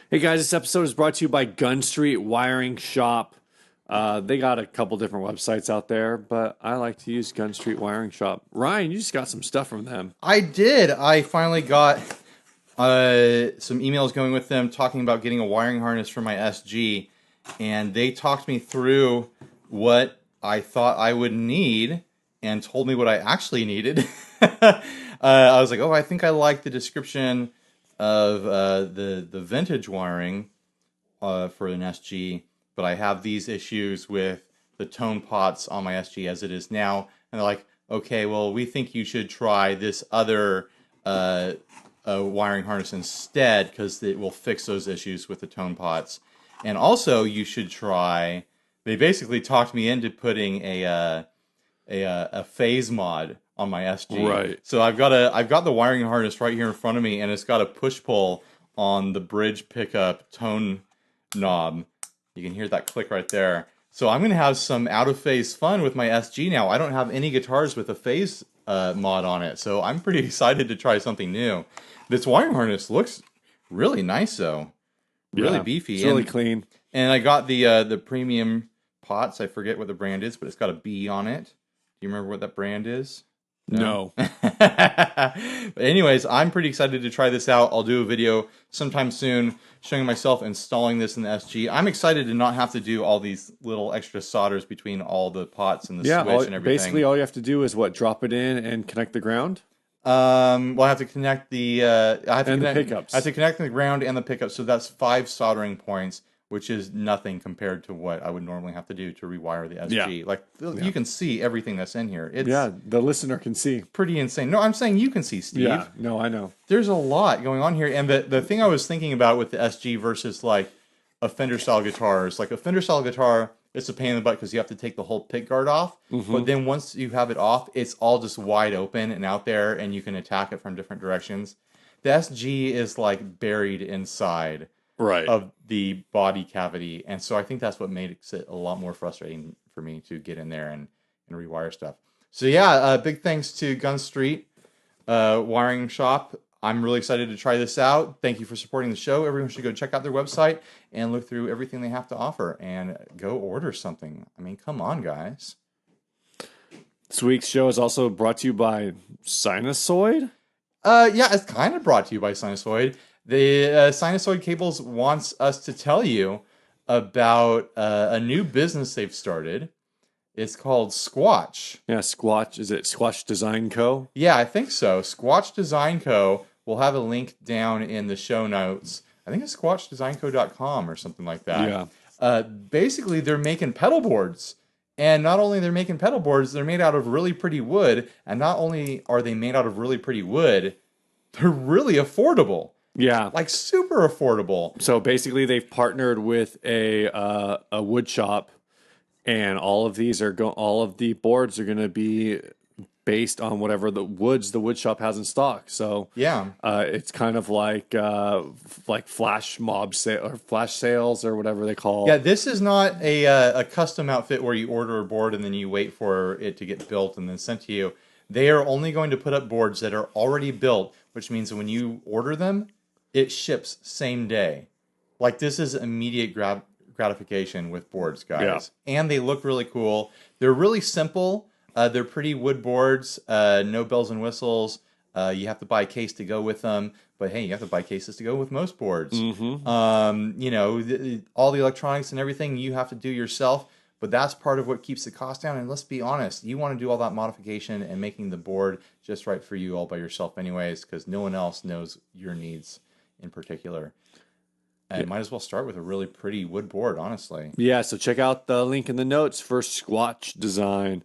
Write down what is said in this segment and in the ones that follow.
Hey guys, this episode is brought to you by Gun Street Wiring Shop. They got a couple different websites out there, but I like to use Gun Street Wiring Shop. Ryan, you just got some stuff from them. I did. I finally got some emails going with them talking about getting a wiring harness for my SG, and they talked me through what I thought I would need and told me what I actually needed. I was like, oh, I think I like the description of the vintage wiring for an SG, but I have these issues with the tone pots on my SG as it is now. And they're like, okay, well, we think you should try this other wiring harness instead because it will fix those issues with the tone pots. And also, you should try. They basically talked me into putting a phase mod on my SG. Right. So I've got the wiring harness right here in front of me, and it's got a push pull on the bridge pickup tone knob. You can hear that click right there. So I'm going to have some out of phase fun with my SG now. I don't have any guitars with a phase mod on it, so I'm pretty excited to try something new. This wiring harness looks really nice, though. Really beefy. It's really clean. And I got the premium pots. I forget what the brand is, but it's got a B on it. Do you remember what that brand is? No. But anyways, I'm pretty excited to try this out. I'll do a video sometime soon showing myself installing this in the SG. I'm excited to not have to do all these little extra solders between all the pots and the switch and everything. Basically all you have to do is drop it in and connect the ground? Well, I have to connect the the pickups. I have to connect the ground and the pickups, so that's 5 soldering points, which is nothing compared to what I would normally have to do to rewire the SG. You can see everything that's in here. It's the listener can see. pretty insane. No, I'm saying you can see, Steve. Yeah, no, I know. There's a lot going on here, and the thing I was thinking about with the SG versus like a Fender style guitar is like a Fender style guitar, it's a pain in the butt because you have to take the whole pick guard off. But then once you have it off, it's all just wide open and out there, and you can attack it from different directions. The SG is like buried inside of the body cavity, and so I think that's what makes it a lot more frustrating for me to get in there and rewire stuff. So yeah, big thanks to Gun Street Wiring Shop. I'm really excited to try this out. Thank you for supporting the show. Everyone should go check out their website and look through everything they have to offer and go order something. I mean, come on, guys. This week's show is also brought to you by Sinusoid. Yeah, it's kind of brought to you by Sinusoid. The Sinusoid Cables wants us to tell you about a new business they've started. It's called Squatch. Yeah, Squatch. Is it Squatch Design Co.? Yeah, I think so. Squatch Design Co. We'll have a link down in the show notes. I think it's squatchdesignco.com or something like that. Yeah. Basically, they're making pedal boards. And not only they're making pedal boards, they're made out of really pretty wood. And not only are they made out of really pretty wood, they're really affordable. Yeah, Like super affordable. so basically they've partnered with a wood shop, and all of the boards are going to be based on whatever the wood shop has in stock. So Yeah. it's kind of like flash mob sale or flash sales or whatever they call. Yeah, this is not a custom outfit where you order a board and then you wait for it to get built and then sent to you. They are only going to put up boards that are already built, which means that when you order them, it ships same day. Like, this is immediate gratification with boards, guys. Yeah. And they look really cool. They're really simple. They're pretty wood boards, no bells and whistles. You have to buy a case to go with them. But hey, you have to buy cases to go with most boards. Mm-hmm. All the electronics and everything you have to do yourself. But that's part of what keeps the cost down. And let's be honest, you want to do all that modification and making the board just right for you all by yourself anyways, because no one else knows your needs in particular. And might as well start with a really pretty wood board, honestly. Yeah, so check out the link in the notes for Squatch Design.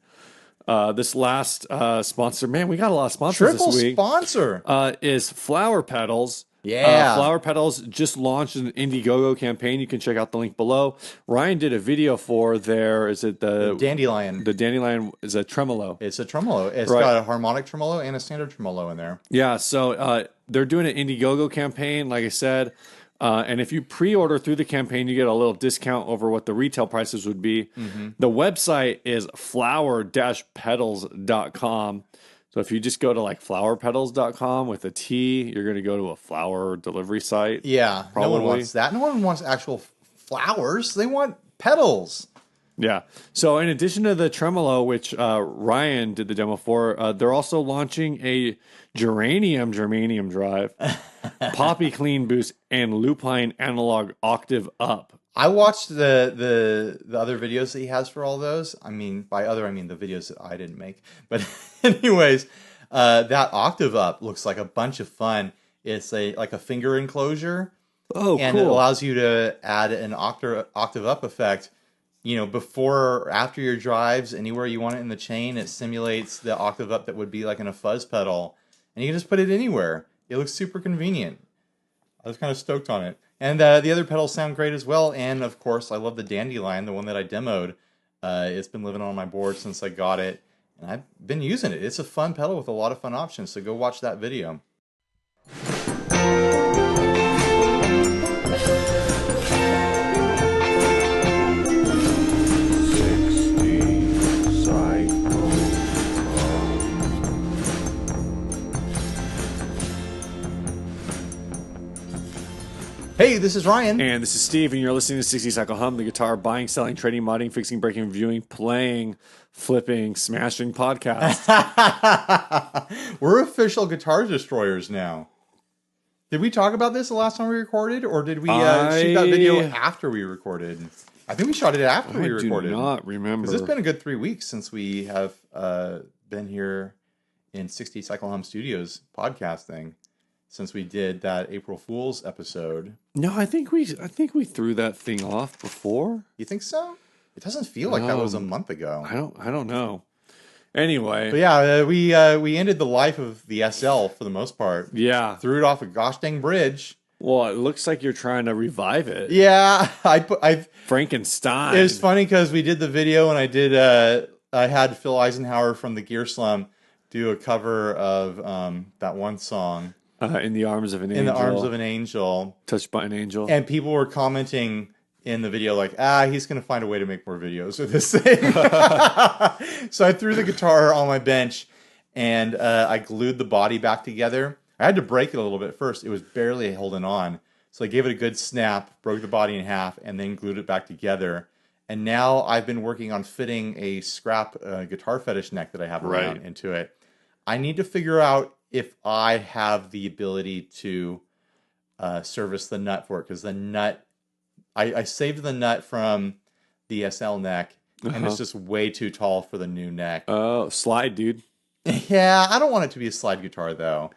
This last sponsor, man, we got a lot of sponsors this week. Sponsor is Flower Petals. Yeah. Flower Petals just launched an Indiegogo campaign. You can check out the link below. Ryan did a video for the Dandelion. The Dandelion is a tremolo. It's a tremolo. It's got a harmonic tremolo and a standard tremolo in there. Yeah, so they're doing an Indiegogo campaign, like I said. And if you pre-order through the campaign, you get a little discount over what the retail prices would be. Mm-hmm. The website is flower-petals.com. So if you just go to like flowerpedals.com with a T, you're going to go to a flower delivery site. Yeah, probably. No one wants that. No one wants actual flowers. They want pedals. Yeah. So in addition to the tremolo, which Ryan did the demo for, they're also launching a germanium drive, poppy clean boost, and lupine analog octave up. I watched the other videos that he has for all those. I mean, by other, I mean the videos that I didn't make. But anyways, that octave up looks like a bunch of fun. It's like a finger enclosure. Oh, and cool. It allows you to add an octave up effect. You know, before or after your drives, anywhere you want it in the chain, it simulates the octave up that would be like in a fuzz pedal. And you can just put it anywhere. It looks super convenient. I was kind of stoked on it. And the other pedals sound great as well. And, of course, I love the Dandelion, the one that I demoed. It's been living on my board since I got it. And I've been using it. It's a fun pedal with a lot of fun options. So go watch that video. Hey, this is Ryan. And this is Steve, and you're listening to 60 Cycle Hum, the guitar buying, selling, trading, modding, fixing, breaking, reviewing, playing, flipping, smashing podcast. We're official guitar destroyers now. Did we talk about this the last time we recorded, or did we shoot that video after we recorded? I think we shot it after we recorded. I do not remember. It's been a good 3 weeks since we have been here in 60 Cycle Hum Studios podcasting. Since we did that April Fool's episode. No, I think we threw that thing off before. You think so? It doesn't feel like that was a month ago. I don't know. Anyway, but yeah, we ended the life of the SL for the most part. Yeah, threw it off a gosh dang bridge. Well, it looks like you're trying to revive it. Yeah, I Frankenstein. It was funny because we did the video and I had Phil Eisenhower from the Gear Slum do a cover of that one song. In the Arms of an Angel. In the Arms of an Angel. Touched by an Angel. And people were commenting in the video like, he's going to find a way to make more videos with this thing. So I threw the guitar on my bench and I glued the body back together. I had to break it a little bit first. It was barely holding on. So I gave it a good snap, broke the body in half, and then glued it back together. And now I've been working on fitting a scrap guitar fetish neck that I have around into it. I need to figure out if I have the ability to service the nut for it, because the nut, I saved the nut from the SL neck, and it's just way too tall for the new neck. Oh, slide, dude. Yeah, I don't want it to be a slide guitar though.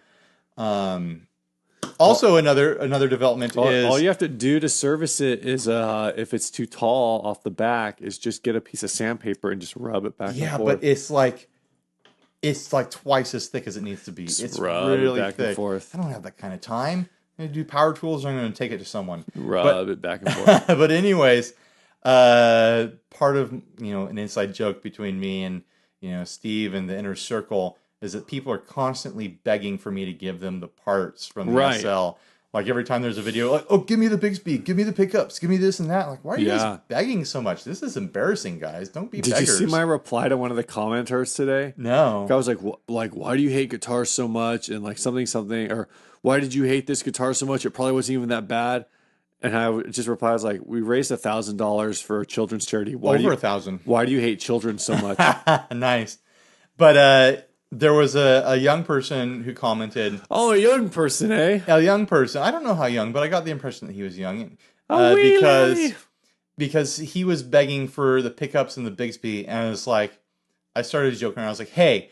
Also, another development is all you have to do to service it is if it's too tall off the back, is just get a piece of sandpaper and just rub it back and forth. Yeah, but it's like twice as thick as it needs to be. It's really back thick. And forth. I don't have that kind of time. I'm going to do power tools, or I'm going to take it to someone. Rub it back and forth. But anyways, part of an inside joke between me and Steve and the inner circle is that people are constantly begging for me to give them the parts from the SL. Like every time there's a video, like, oh, give me the Bigsby, give me the pickups, give me this and that. Like, why are you guys begging so much? This is embarrassing, guys. Don't be beggars. Did you see my reply to one of the commenters today? No. I was like, why do you hate guitars so much? And like something, or why did you hate this guitar so much? It probably wasn't even that bad. And I just replied, I was like, we raised $1,000 for a children's charity. Over $1,000. Why do you hate children so much? Nice. But there was a young person who commented. Oh, a young person, eh? A young person. I don't know how young, but I got the impression that he was young. Because he was begging for the pickups and the Bigsby, and I started joking around. I was like, hey,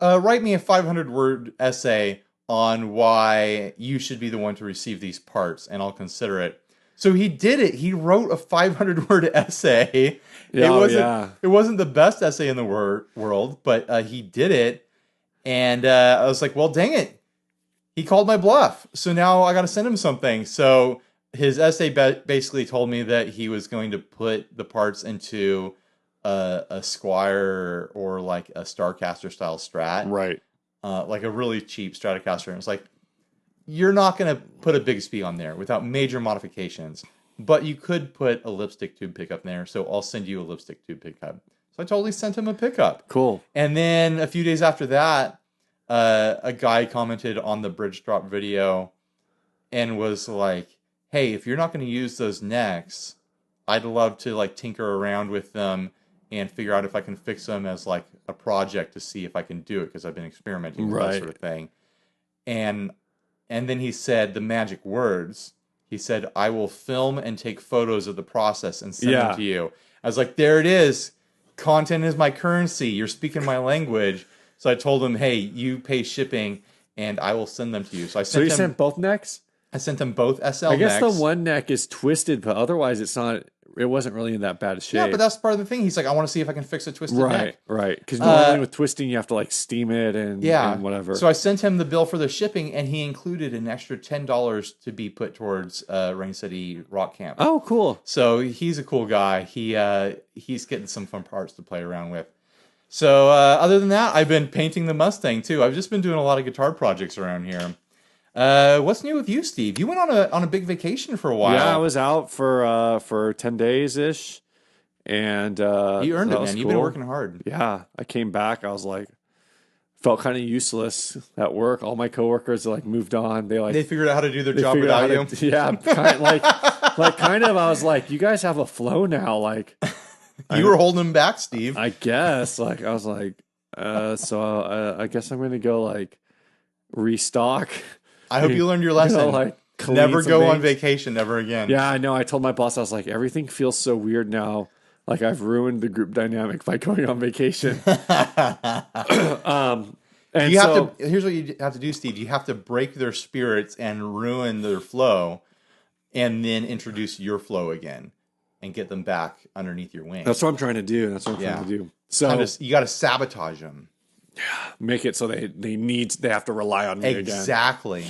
write me a 500-word essay on why you should be the one to receive these parts, and I'll consider it. So he did it. He wrote a 500-word essay. It wasn't the best essay in the world, but he did it. And I was like, well, dang it. He called my bluff. So now I got to send him something. So his essay basically told me that he was going to put the parts into a Squier or like a Starcaster style Strat. Right. Like a really cheap Stratocaster. And it's like, you're not going to put a Bigsby on there without major modifications, but you could put a lipstick tube pickup there. So I'll send you a lipstick tube pickup. So I totally sent him a pickup. Cool. And then a few days after that, a guy commented on the bridge drop video and was like, hey, if you're not going to use those necks, I'd love to like tinker around with them and figure out if I can fix them as like a project to see if I can do it, because I've been experimenting with that sort of thing. And then he said the magic words. He said, I will film and take photos of the process and send them to you. I was like, there it is. Content is my currency. You're speaking my language. So I told him, hey, you pay shipping and I will send them to you. So I sent you sent both necks? I sent him both SL necks. I guess the one neck is twisted, but otherwise it wasn't really in that bad shape. Yeah, but that's part of the thing. He's like, I want to see if I can fix a twisted neck. Right. Because normally with twisting, you have to like steam it and whatever. So I sent him the bill for the shipping, and he included an extra $10 to be put towards Rain City Rock Camp. Oh, cool. So he's a cool guy. He's getting some fun parts to play around with. So other than that, I've been painting the Mustang too. I've just been doing a lot of guitar projects around here. What's new with you, Steve? You went on a big vacation for a while. Yeah, I was out for 10 days ish, and you earned it, man. Cool. You've been working hard. Yeah, I came back. I was like, felt kind of useless at work. All my coworkers like moved on. They figured out how to do their job without you. Kind of. I was like, you guys have a flow now. Like, you were holding them back, Steve. I guess. Like, I was like, I guess I'm gonna go like restock. I hope you learned your lesson. Never go on vacation, never again. Yeah, I know. I told my boss, I was like, everything feels so weird now. Like I've ruined the group dynamic by going on vacation. Here's what you have to do, Steve. You have to break their spirits and ruin their flow, and then introduce your flow again and get them back underneath your wing. That's what I'm trying to do. So you got to sabotage them. Make it so they have to rely on me again. Exactly.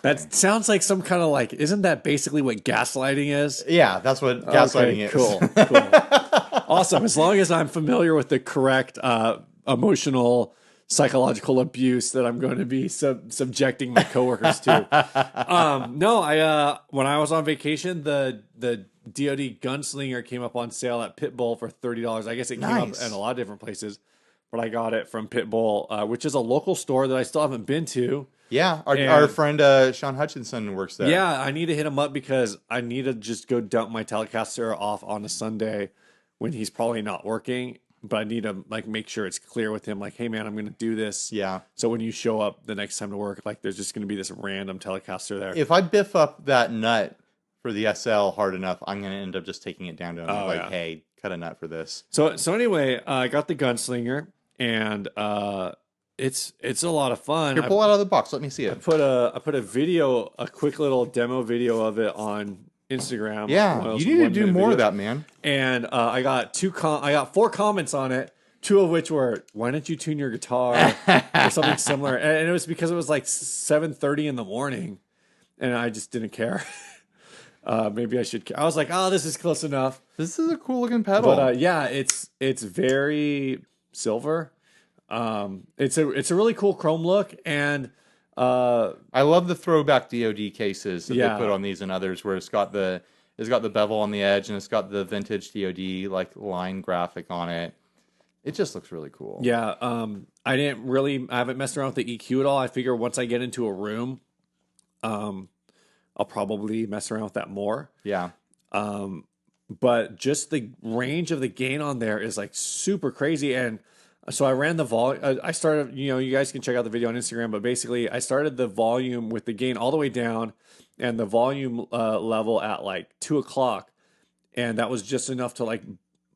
That sounds like some kind of like, isn't that basically what gaslighting is? Yeah, that's what gaslighting is. Cool. Awesome. As long as I'm familiar with the correct emotional, psychological abuse that I'm going to be subjecting my coworkers to. When I was on vacation, the DOD Gunslinger came up on sale at Pitbull for $30. I guess it came up in a lot of different places. But I got it from Pitbull, which is a local store that I still haven't been to. Yeah, our friend Sean Hutchinson works there. Yeah, I need to hit him up because I need to just go dump my Telecaster off on a Sunday when he's probably not working. But I need to like make sure it's clear with him, like, hey man, I'm going to do this. Yeah. So when you show up the next time to work, like there's just going to be this random Telecaster there. If I biff up that nut for the SL hard enough, I'm going to end up just taking it down to him hey, cut a nut for this. So anyway, I got the Gunslinger. And it's a lot of fun. Here, pull it out of the box. Let me see it. I put a quick little demo video of it on Instagram. Yeah, you need to do more of that, man. And I got 4 comments on it. 2 of which were, "Why didn't you tune your guitar?" or something similar. And it was because it was like 7:30 in the morning, and I just didn't care. Maybe I should. I was like, "Oh, this is close enough." This is a cool looking pedal. But yeah, it's very silver. It's a really cool chrome look, and I love the throwback DOD cases that they put on these and others, where it's got the bevel on the edge and it's got the vintage DOD like line graphic on it. It just looks really cool. Yeah, I haven't messed around with the EQ at all. I figure once I get into a room, I'll probably mess around with that more. Yeah. But just the range of the gain on there is like super crazy. And so I ran the volume. I started, you guys can check out the video on Instagram, but basically I started the volume with the gain all the way down and the volume level at like 2:00. And that was just enough to like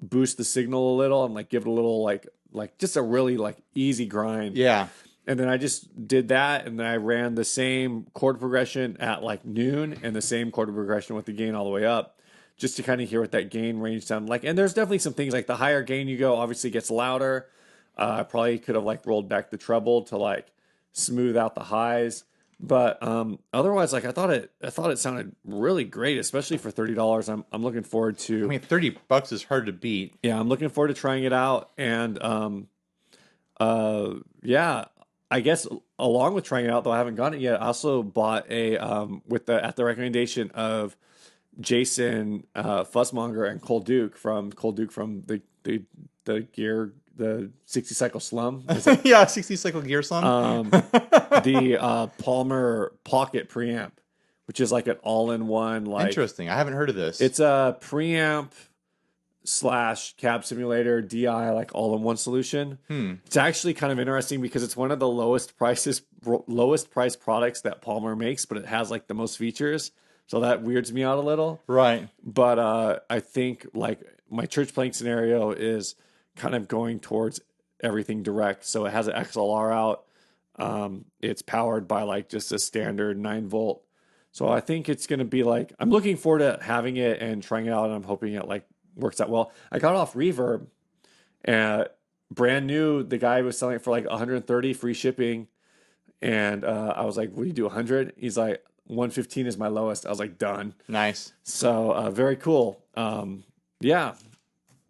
boost the signal a little and like give it a little like just a really like easy grind. Yeah. And then I just did that, and then I ran the same chord progression at like noon and the same chord progression with the gain all the way up, just to kind of hear what that gain range sounded like. And there's definitely some things like the higher gain you go, obviously gets louder. I probably could have like rolled back the treble to like smooth out the highs. But otherwise, like I thought it sounded really great, especially for $30. I'm looking forward to. I mean, $30 is hard to beat. Yeah, I'm looking forward to trying it out, and yeah, I guess along with trying it out, though I haven't gotten it yet, I also bought a at the recommendation of Jason Fuzzmonger and Cole Duke from the the 60 cycle slum. Is that, Yeah, 60 cycle gear slum. the Palmer Pocket preamp, which is like an all-in-one, like Interesting. I haven't heard of this. it's a preamp slash cab simulator DI, like all-in-one solution. It's actually kind of interesting because it's one of the lowest priced products that Palmer makes, but it has like the most features. So that weirds me out a little. Right. But I think like my church playing scenario is kind of going towards everything direct. So it has an XLR out. It's powered by like just a standard 9-volt. So I think it's going to be like, I'm looking forward to having it and trying it out, and I'm hoping it like works out well. I got off Reverb, and brand new. The guy was selling it for like 130 free shipping. And I was like, "What do you do, 100?" He's like, 115 is my lowest. I was like, done. Nice. So very cool. Yeah.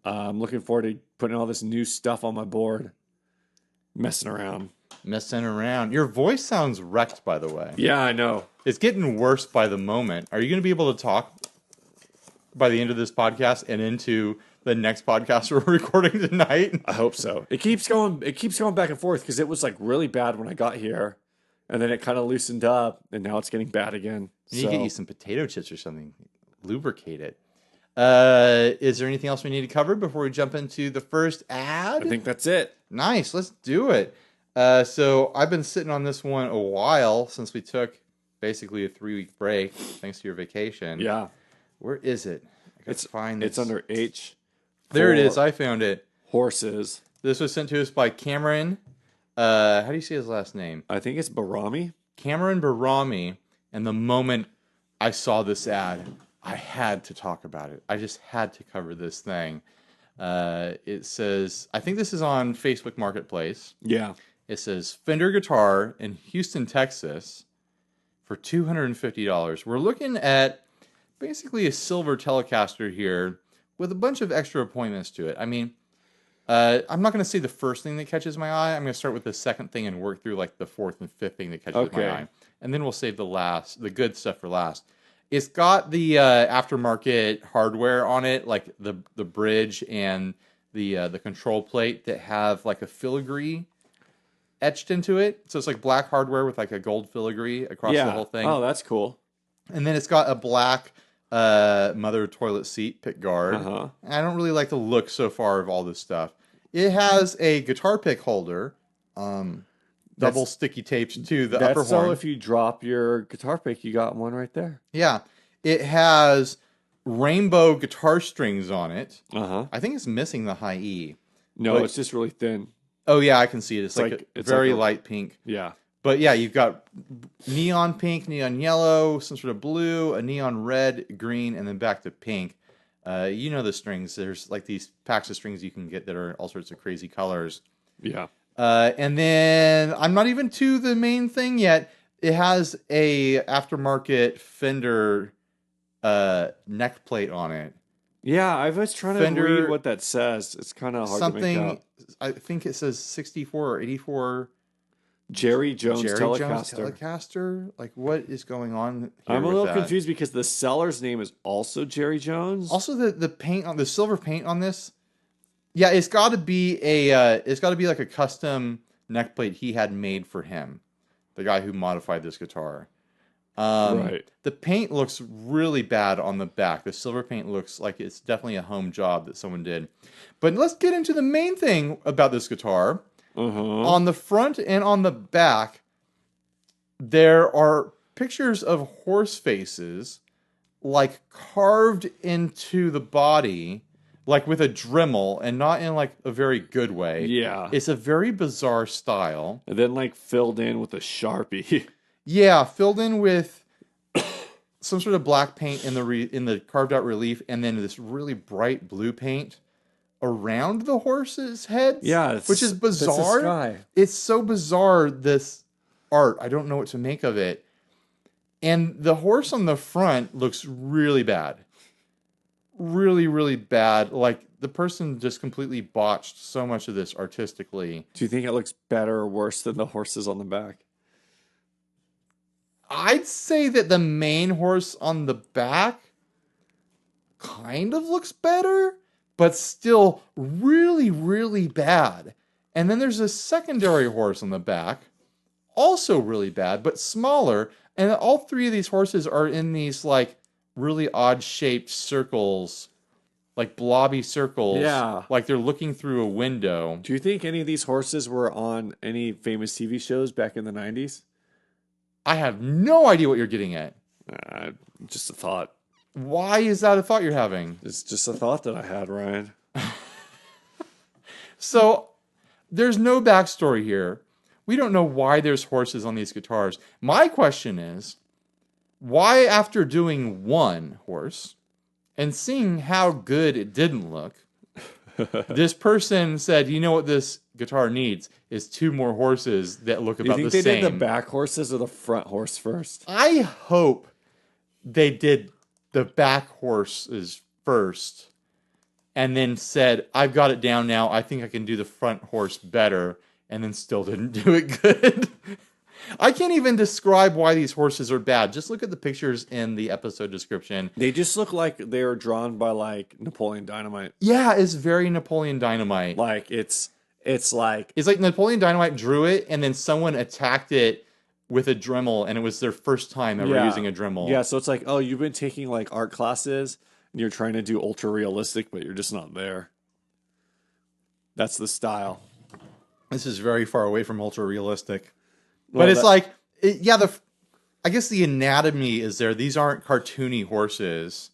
I'm looking forward to putting all this new stuff on my board. Messing around. Your voice sounds wrecked, by the way. Yeah, I know. It's getting worse by the moment. Are you going to be able to talk by the end of this podcast and into the next podcast we're recording tonight? I hope so. It keeps going back and forth because it was like really bad when I got here. And then it kind of loosened up, and now it's getting bad again. You need to get you some potato chips or something. Lubricate it. Is there anything else we need to cover before we jump into the first ad? I think that's it. Nice. Let's do it. So I've been sitting on this one a while since we took basically a 3-week break thanks to your vacation. Yeah. Where is it? I gotta find this. It's under H. There it is. I found it. Horses. This was sent to us by Cameron. How do you say his last name? I think it's Barami. Cameron Barami. And the moment I saw this ad, I had to talk about it. I just had to cover this thing. It says, I think this is on Facebook Marketplace. Yeah. It says Fender guitar in Houston, Texas for $250. We're looking at basically a silver Telecaster here with a bunch of extra appointments to it. I mean, I'm not going to say the first thing that catches my eye. I'm going to start with the second thing and work through like the fourth and fifth thing that catches my eye. And then we'll save the good stuff for last. It's got the aftermarket hardware on it, like the bridge and the control plate that have like a filigree etched into it. So it's like black hardware with like a gold filigree across the whole thing. Oh, that's cool. And then it's got a black mother toilet seat pick guard. I don't really like the look so far of all this stuff. It has a guitar pick holder, double sticky tapes to the upper horn. So if you drop your guitar pick, you got one right there. Yeah. It has rainbow guitar strings on it. I think it's missing the high E. No, it's just really thin. Oh, yeah, I can see it. It's like a very light pink. Yeah. But yeah, you've got neon pink, neon yellow, some sort of blue, a neon red, green, and then back to pink. You know the strings. There's like these packs of strings you can get that are all sorts of crazy colors. Yeah. And then I'm not even to the main thing yet. It has a aftermarket Fender neck plate on it. Yeah, I was trying to read what that says. It's kind of hard to make out. I think it says 64 or 84. Jerry Jones Telecaster. Like, what is going on here? I'm a little confused because the seller's name is also Jerry Jones. Also, the paint on the silver paint on this. Yeah, it's got to be like a custom neck plate he had made for him, the guy who modified this guitar. Right. The paint looks really bad on the back. The silver paint looks like it's definitely a home job that someone did. But let's get into the main thing about this guitar. On the front and on the back, there are pictures of horse faces, like carved into the body, like with a Dremel, and not in like a very good way. Yeah. It's a very bizarre style. And then like filled in with a Sharpie. Yeah, filled in with some sort of black paint in the carved out relief, and then this really bright blue paint around the horses' heads. Yeah, which is bizarre. It's so bizarre, this art. I don't know what to make of it. And the horse on the front looks really bad. Really, really bad. Like the person just completely botched so much of this artistically. Do you think it looks better or worse than the horses on the back? I'd say that the main horse on the back kind of looks better, but still really, really bad. And then there's a secondary horse on the back, also really bad, but smaller. And all three of these horses are in these like really odd shaped circles, like blobby circles. Yeah. Like they're looking through a window. Do you think any of these horses were on any famous TV shows back in the 90s? I have no idea what you're getting at. Just a thought. Why is that a thought you're having? It's just a thought that I had, Ryan. So there's no backstory here. We don't know why there's horses on these guitars. My question is, why after doing one horse and seeing how good it didn't look, this person said, you know what this guitar needs is 2 more horses that look about the same. You think they did the back horses or the front horse first? I hope they did the back horses first and then said, I've got it down now. I think I can do the front horse better, and then still didn't do it good. I can't even describe why these horses are bad. Just look at the pictures in the episode description. They just look like they were drawn by like Napoleon Dynamite. Yeah, it's very Napoleon Dynamite. Like it's like Napoleon Dynamite drew it, and then someone attacked it with a Dremel, and it was their first time ever using a Dremel. Yeah, so it's like, oh, you've been taking like art classes and you're trying to do ultra realistic, but you're just not there. That's the style. This is very far away from ultra realistic. Well, but it's I guess the anatomy is there. These aren't cartoony horses.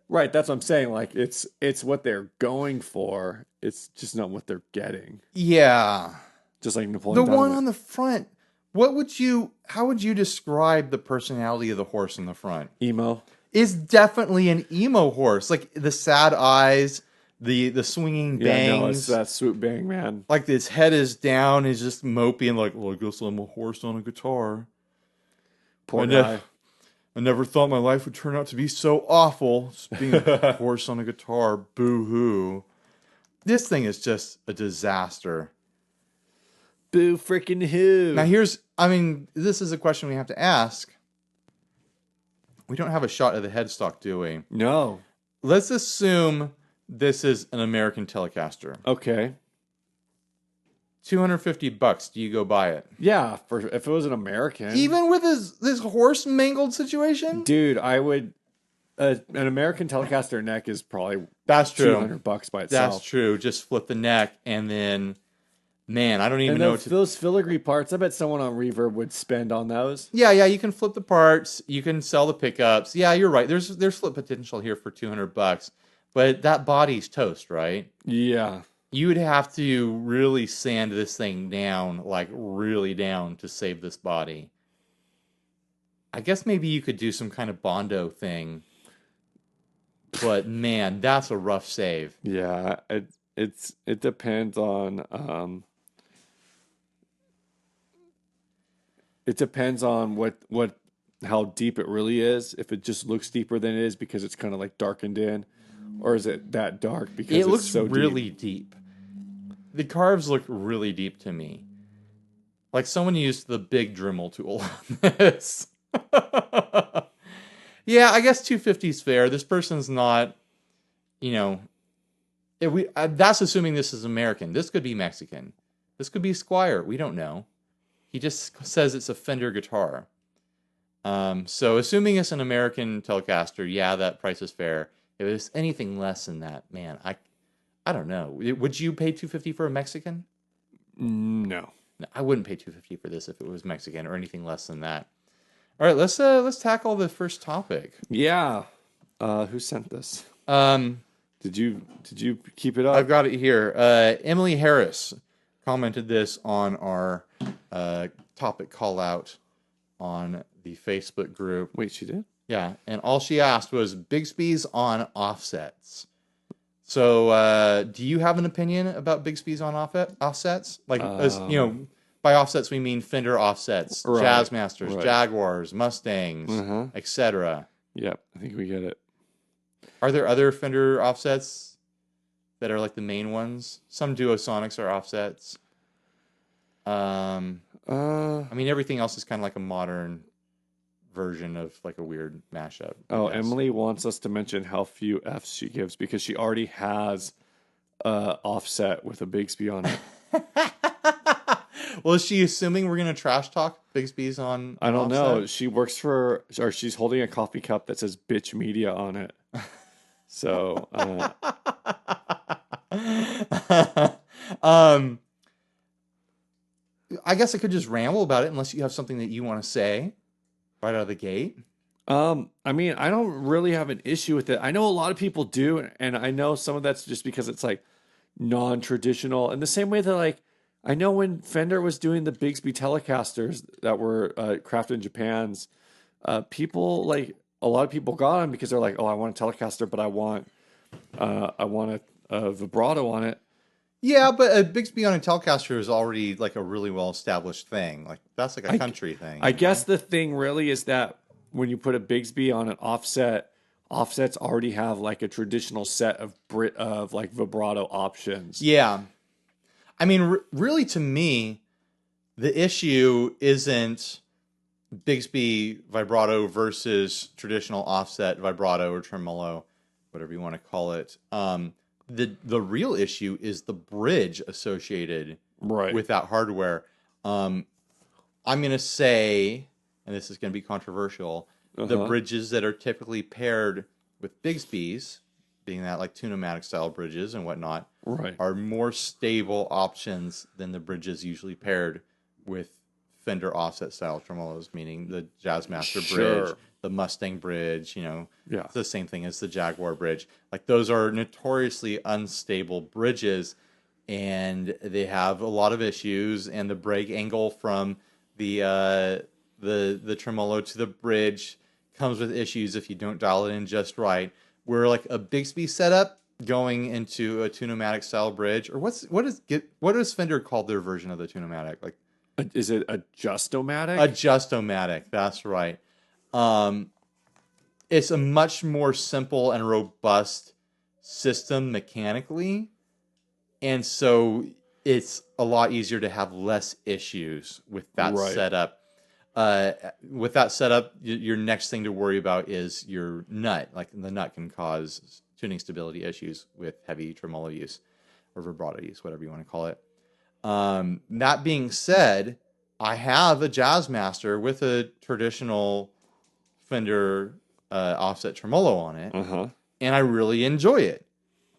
Right, that's what I'm saying. Like it's what they're going for. It's just not what they're getting. Yeah. Just like Napoleon The Dynamite. one on the front. How would you describe the personality of the horse in the front? Emo. Is definitely an emo horse. Like the sad eyes, the swinging bangs. Yeah, no, it's that swoop bang, man. Like his head is down, he's just mopey and like, well, I guess I'm a horse on a guitar. Poor guy. I never thought my life would turn out to be so awful. Just being a horse on a guitar. Boo-hoo. This thing is just a disaster. Boo freaking who. Now this is a question we have to ask. We don't have a shot of the headstock, do we? No. Let's assume this is an American Telecaster. Okay. $250. Do you go buy it? Yeah, if it was an American. Even with this horse mangled situation? Dude, I would. An American Telecaster neck is probably That's true. $200 by itself. That's true. Just flip the neck and then, man, I don't even and know. Those filigree parts, I bet someone on Reverb would spend on those. Yeah, you can flip the parts. You can sell the pickups. Yeah, you're right. There's flip potential here for $200, but that body's toast, right? Yeah. You would have to really sand this thing down, like really down, to save this body. I guess maybe you could do some kind of Bondo thing, but man, that's a rough save. Yeah, it depends on how deep it really is. If it just looks deeper than it is because it's kind of like darkened in, or is it that dark because It it's looks so really deep. The carves look really deep to me. Like someone used the big Dremel tool on this. Yeah, I guess 250 is fair. This person's not, that's assuming this is American. This could be Mexican. This could be Squire. We don't know. He just says it's a Fender guitar. So assuming it's an American Telecaster, yeah, that price is fair. If it's anything less than that, man, I don't know. Would you pay $250 for a Mexican? No. No, I wouldn't pay $250 for this if it was Mexican or anything less than that. All right, let's tackle the first topic. Yeah. Who sent this? Did you keep it up? I've got it here. Emily Harris commented this on our topic call out on the Facebook group. Wait, she did? Yeah, and all she asked was Bigsby's on offsets. So, do you have an opinion about Bigsby's on offsets? Like, by offsets we mean Fender offsets, right, Jazzmasters, right. Jaguars, Mustangs, etc. Yep, I think we get it. Are there other Fender offsets that are like the main ones? Some Duosonics are offsets. I mean, everything else is kind of like a modern version of like a weird mashup. Oh, I guess. Emily wants us to mention how few Fs she gives because she already has offset with a Bigsby on it. Well, is she assuming we're gonna trash talk Bigsby's on? I don't offset? know. She works for, or she's holding a coffee cup that says "bitch media" on it. So, I guess I could just ramble about it unless you have something that you want to say right out of the gate. I mean, I don't really have an issue with it. I know a lot of people do, and I know some of that's just because it's like non-traditional. In the same way that like I know when Fender was doing the Bigsby Telecasters that were crafted in Japan's, people like a lot of people got them because they're like, oh, I want a Telecaster, but I want a vibrato on it. Yeah, but a Bigsby on a Telecaster is already like a really well established thing. Like that's like a country thing. I guess the thing really is that when you put a Bigsby on an offset, offsets already have like a traditional set of like vibrato options. Yeah. I mean, really, to me, the issue isn't Bigsby vibrato versus traditional offset vibrato or tremolo, whatever you want to call it. The real issue is the bridge associated with that hardware. I'm going to say, and this is going to be controversial, the bridges that are typically paired with Bigsby's, being that like Tune-O-Matic style bridges and whatnot, are more stable options than the bridges usually paired with Fender offset style tremolos, meaning the Jazzmaster bridge, the Mustang bridge, it's the same thing as the Jaguar bridge. Like those are notoriously unstable bridges, and they have a lot of issues, and the break angle from the tremolo to the bridge comes with issues if you don't dial it in just right. Where like a Bigsby setup going into a Tune-O-Matic style bridge, or what does Fender call their version of the Tune-O-Matic? Like, is it Adjustomatic? Adjustomatic, that's right. It's a much more simple and robust system mechanically, and so it's a lot easier to have less issues with that setup. With that setup, your next thing to worry about is your nut. Like the nut can cause tuning stability issues with heavy tremolo use or vibrato use, whatever you want to call it. That being said, I have a Jazzmaster with a traditional Fender offset tremolo on it, and I really enjoy it.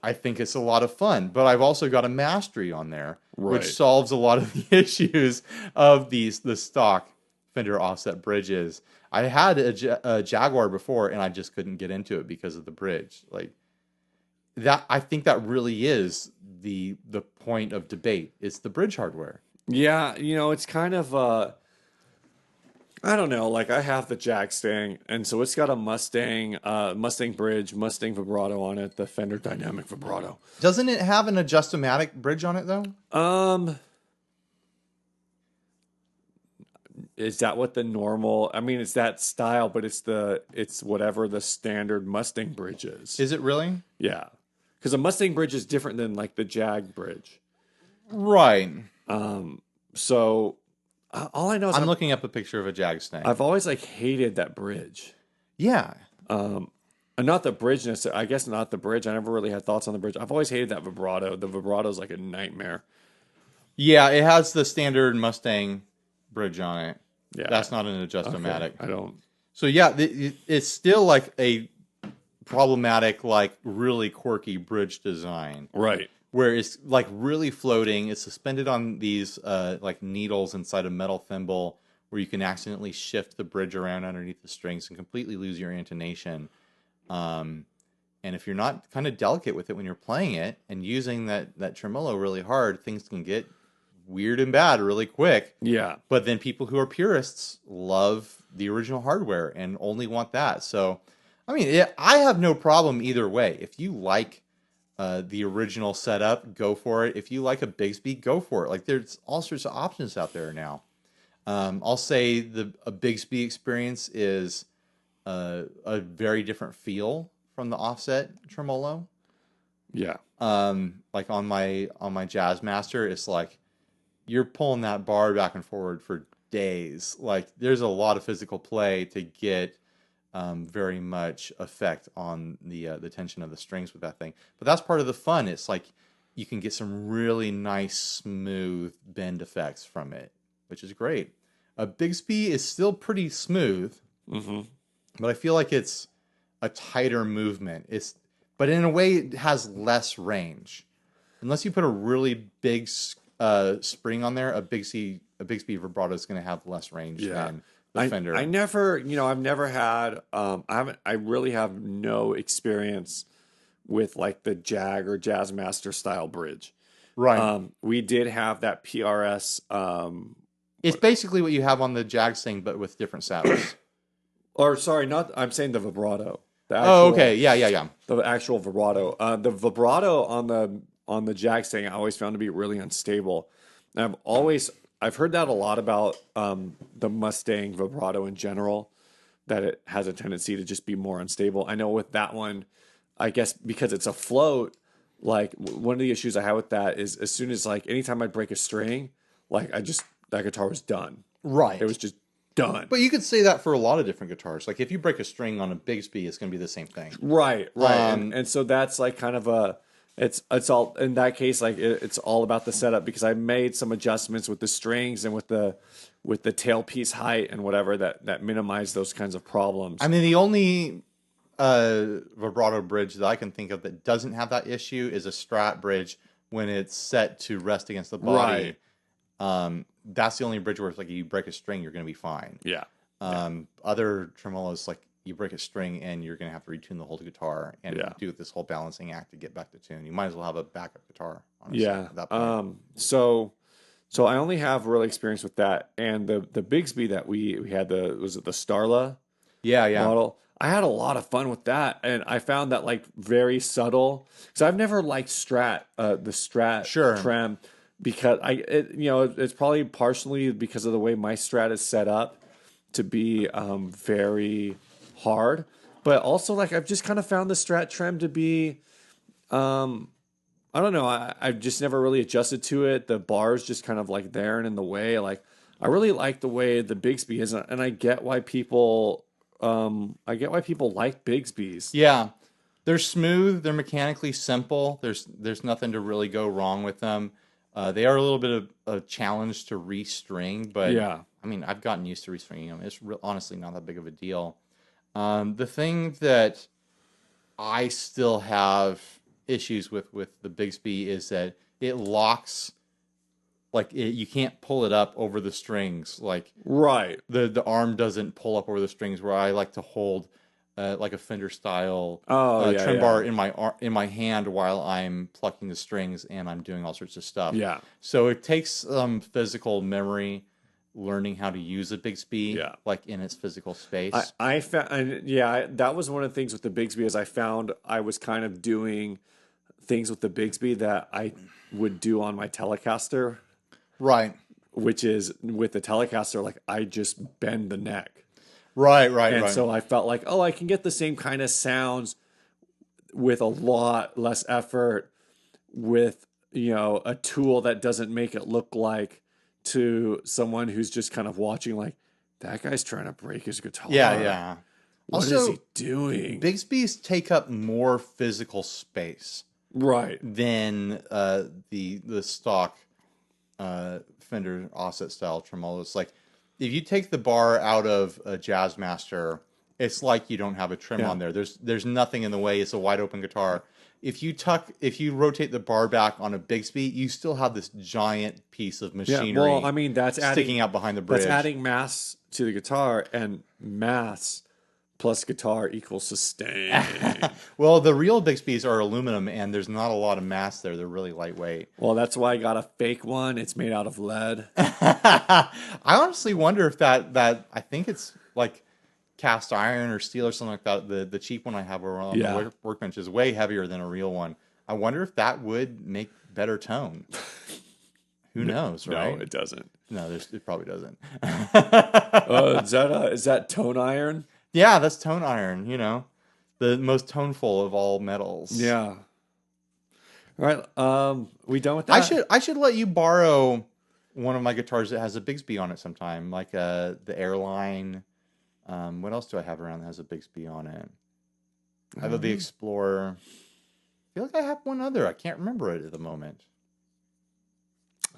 I think it's a lot of fun, but I've also got a Mastery on there, which solves a lot of the issues of the stock Fender offset bridges. I had a Jaguar before, and I just couldn't get into it because of the bridge. Like that, I think that really is the point of debate. It's the bridge hardware. Yeah, it's kind of I don't know. Like I have the Jagstang, and so it's got a Mustang bridge, Mustang vibrato on it, the Fender Dynamic vibrato. Doesn't it have an Adjustomatic bridge on it though? Is that what the normal? I mean, it's that style, but it's whatever the standard Mustang bridge is. Is it really? Yeah, because a Mustang bridge is different than like the Jag bridge. Right. So all I know is I'm looking up a picture of a Jagstang. I've always like hated that bridge. Yeah. And not the bridge necessarily. I guess not the bridge. I never really had thoughts on the bridge. I've always hated that vibrato. The vibrato is like a nightmare. Yeah, it has the standard Mustang bridge on it. Yeah, that's not an Adjustomatic. Okay. I don't. So yeah, it's still like a problematic, like really quirky bridge design. Right. Where it's like really floating. It's suspended on these like needles inside a metal thimble, where you can accidentally shift the bridge around underneath the strings and completely lose your intonation. And if you're not kind of delicate with it when you're playing it and using that tremolo really hard, things can get weird and bad really quick. Yeah. But then people who are purists love the original hardware and only want that. So, I mean, I have no problem either way. If you like the original setup, go for it. If you like a Bigsby, go for it. Like there's all sorts of options out there now. I'll say a Bigsby experience is a very different feel from the offset tremolo. Yeah. Like on my Jazzmaster, it's like you're pulling that bar back and forward for days. Like there's a lot of physical play to get very much effect on the tension of the strings with that thing. But that's part of the fun. It's like you can get some really nice, smooth bend effects from it, which is great. A Bigsby is still pretty smooth, but I feel like it's a tighter movement. But in a way, it has less range. Unless you put a really big spring on there, a Bigsby vibrato is going to have less range than the Fender. I never, I've never had, I really have no experience with like the Jag or Jazzmaster style bridge. Right. We did have that PRS. It's basically what you have on the Jag thing, but with different saddles. Or sorry, I'm saying the vibrato. Okay. Yeah. The actual vibrato. The vibrato on the Jag thing I always found to be really unstable. And I've heard that a lot about the Mustang vibrato in general, that it has a tendency to just be more unstable. I know with that one, I guess because it's a float, like one of the issues I had with that is as soon as like anytime I'd break a string, like that guitar was done. Right. It was just done. But you could say that for a lot of different guitars. Like if you break a string on a Bigsby, it's going to be the same thing. Right. And so that's like kind of it's all in that case, like it's all about the setup, because I made some adjustments with the strings and with the tailpiece height and whatever that minimize those kinds of problems. I mean, the only vibrato bridge that I can think of that doesn't have that issue is a Strat bridge when it's set to rest against the body. Right. That's the only bridge where it's like you break a string, you're going to be fine. Yeah. Other tremolos, like you break a string and you're going to have to retune the whole guitar and do this whole balancing act to get back to tune. You might as well have a backup guitar. Honestly, at that point. So I only have real experience with that, and the Bigsby that we had, was it the Starla? Yeah. Model. I had a lot of fun with that, and I found that like very subtle, because I've never liked the Strat trem, because it's probably partially because of the way my Strat is set up to be very hard, but also like I've just kind of found the Strat trem to be I don't know, I've just never really adjusted to it. The bar's just kind of like there and in the way. Like I really like the way the Bigsby is, and I get why people like Bigsbys. Yeah, they're smooth. They're mechanically simple. There's nothing to really go wrong with them. They are a little bit of a challenge to restring, but I mean, I've gotten used to restringing them. It's honestly not that big of a deal. The thing that I still have issues with the Bigsby is that it locks. Like you can't pull it up over the strings. Like the arm doesn't pull up over the strings. Where I like to hold like a Fender style trim bar in my hand while I'm plucking the strings and I'm doing all sorts of stuff. Yeah. So it takes physical memory, learning how to use a Bigsby like in its physical space. I found that was one of the things with the Bigsby, is I found I was kind of doing things with the Bigsby that I would do on my Telecaster. Right. Which is with the Telecaster, like I just bend the neck. Right. And so I felt like, I can get the same kind of sounds with a lot less effort with, a tool that doesn't make it look like to someone who's just kind of watching, like, that guy's trying to break his guitar. Yeah. What is he doing? Bigsbys take up more physical space. Right. Than the stock Fender offset style tremolos. Like if you take the bar out of a Jazzmaster, it's like you don't have a trim on there. There's nothing in the way. It's a wide open guitar. If you rotate the bar back on a Bigsby, you still have this giant piece of machinery. Yeah, well, I mean, that's sticking out behind the bridge. That's adding mass to the guitar, and mass plus guitar equals sustain. Well, the real Bigsbys are aluminum, and there's not a lot of mass there. They're really lightweight. Well, that's why I got a fake one. It's made out of lead. I honestly wonder if that I think it's like cast iron or steel or something like that. The cheap one I have on the workbench is way heavier than a real one. I wonder if that would make better tone. Who knows, right? No, it doesn't. No, it probably doesn't. Is that tone iron? Yeah, that's tone iron, the most toneful of all metals. Yeah. All right. We done with that? I should let you borrow one of my guitars that has a Bigsby on it sometime, like the Airline. What else do I have around that has a Bigsby on it? I have the Explorer. I feel like I have one other. I can't remember it at the moment.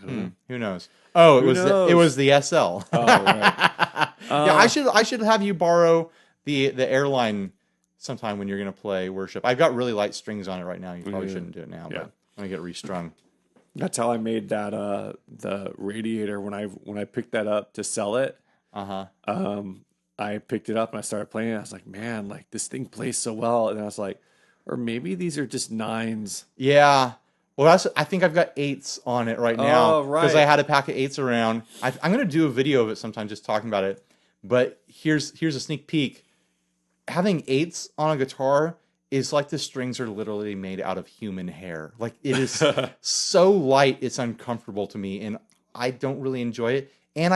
I don't know. Who knows? Oh, Who knows? it was the SL. Oh, right. Yeah, I should have you borrow the Airline sometime when you're gonna play Worship. I've got really light strings on it right now. You probably shouldn't do it now, but I'm gonna get restrung. That's how I made that the radiator when I picked that up to sell it. I picked it up and I started playing it. I was like, man, like this thing plays so well. And I was like, or maybe these are just 9s. Yeah. Well, I think I've got 8s on it right now. Oh, right. Because I had a pack of 8s around. I'm going to do a video of it sometime just talking about it. But here's a sneak peek. Having 8s on a guitar is like the strings are literally made out of human hair. Like it is so light, it's uncomfortable to me. And I don't really enjoy it. And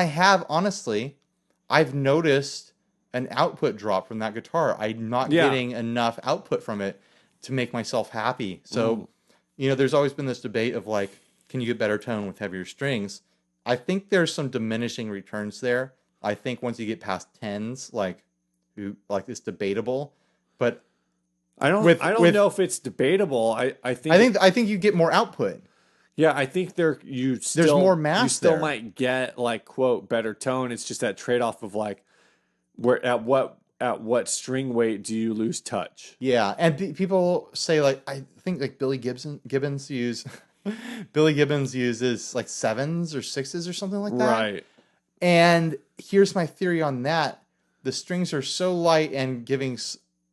I've noticed an output drop from that guitar. I'm not getting enough output from it to make myself happy. So, there's always been this debate of like, can you get better tone with heavier strings? I think there's some diminishing returns there. I think once you get past 10s, like it's debatable. But I don't know if it's debatable. I think you get more output. Yeah, I think there's more mass. You still there. might get like quote better tone. It's just that trade off of like where at what string weight do you lose touch? Yeah, and people say like I think like Billy Gibbons uses like 7s or 6s or something like that. Right. And here's my theory on that: the strings are so light and giving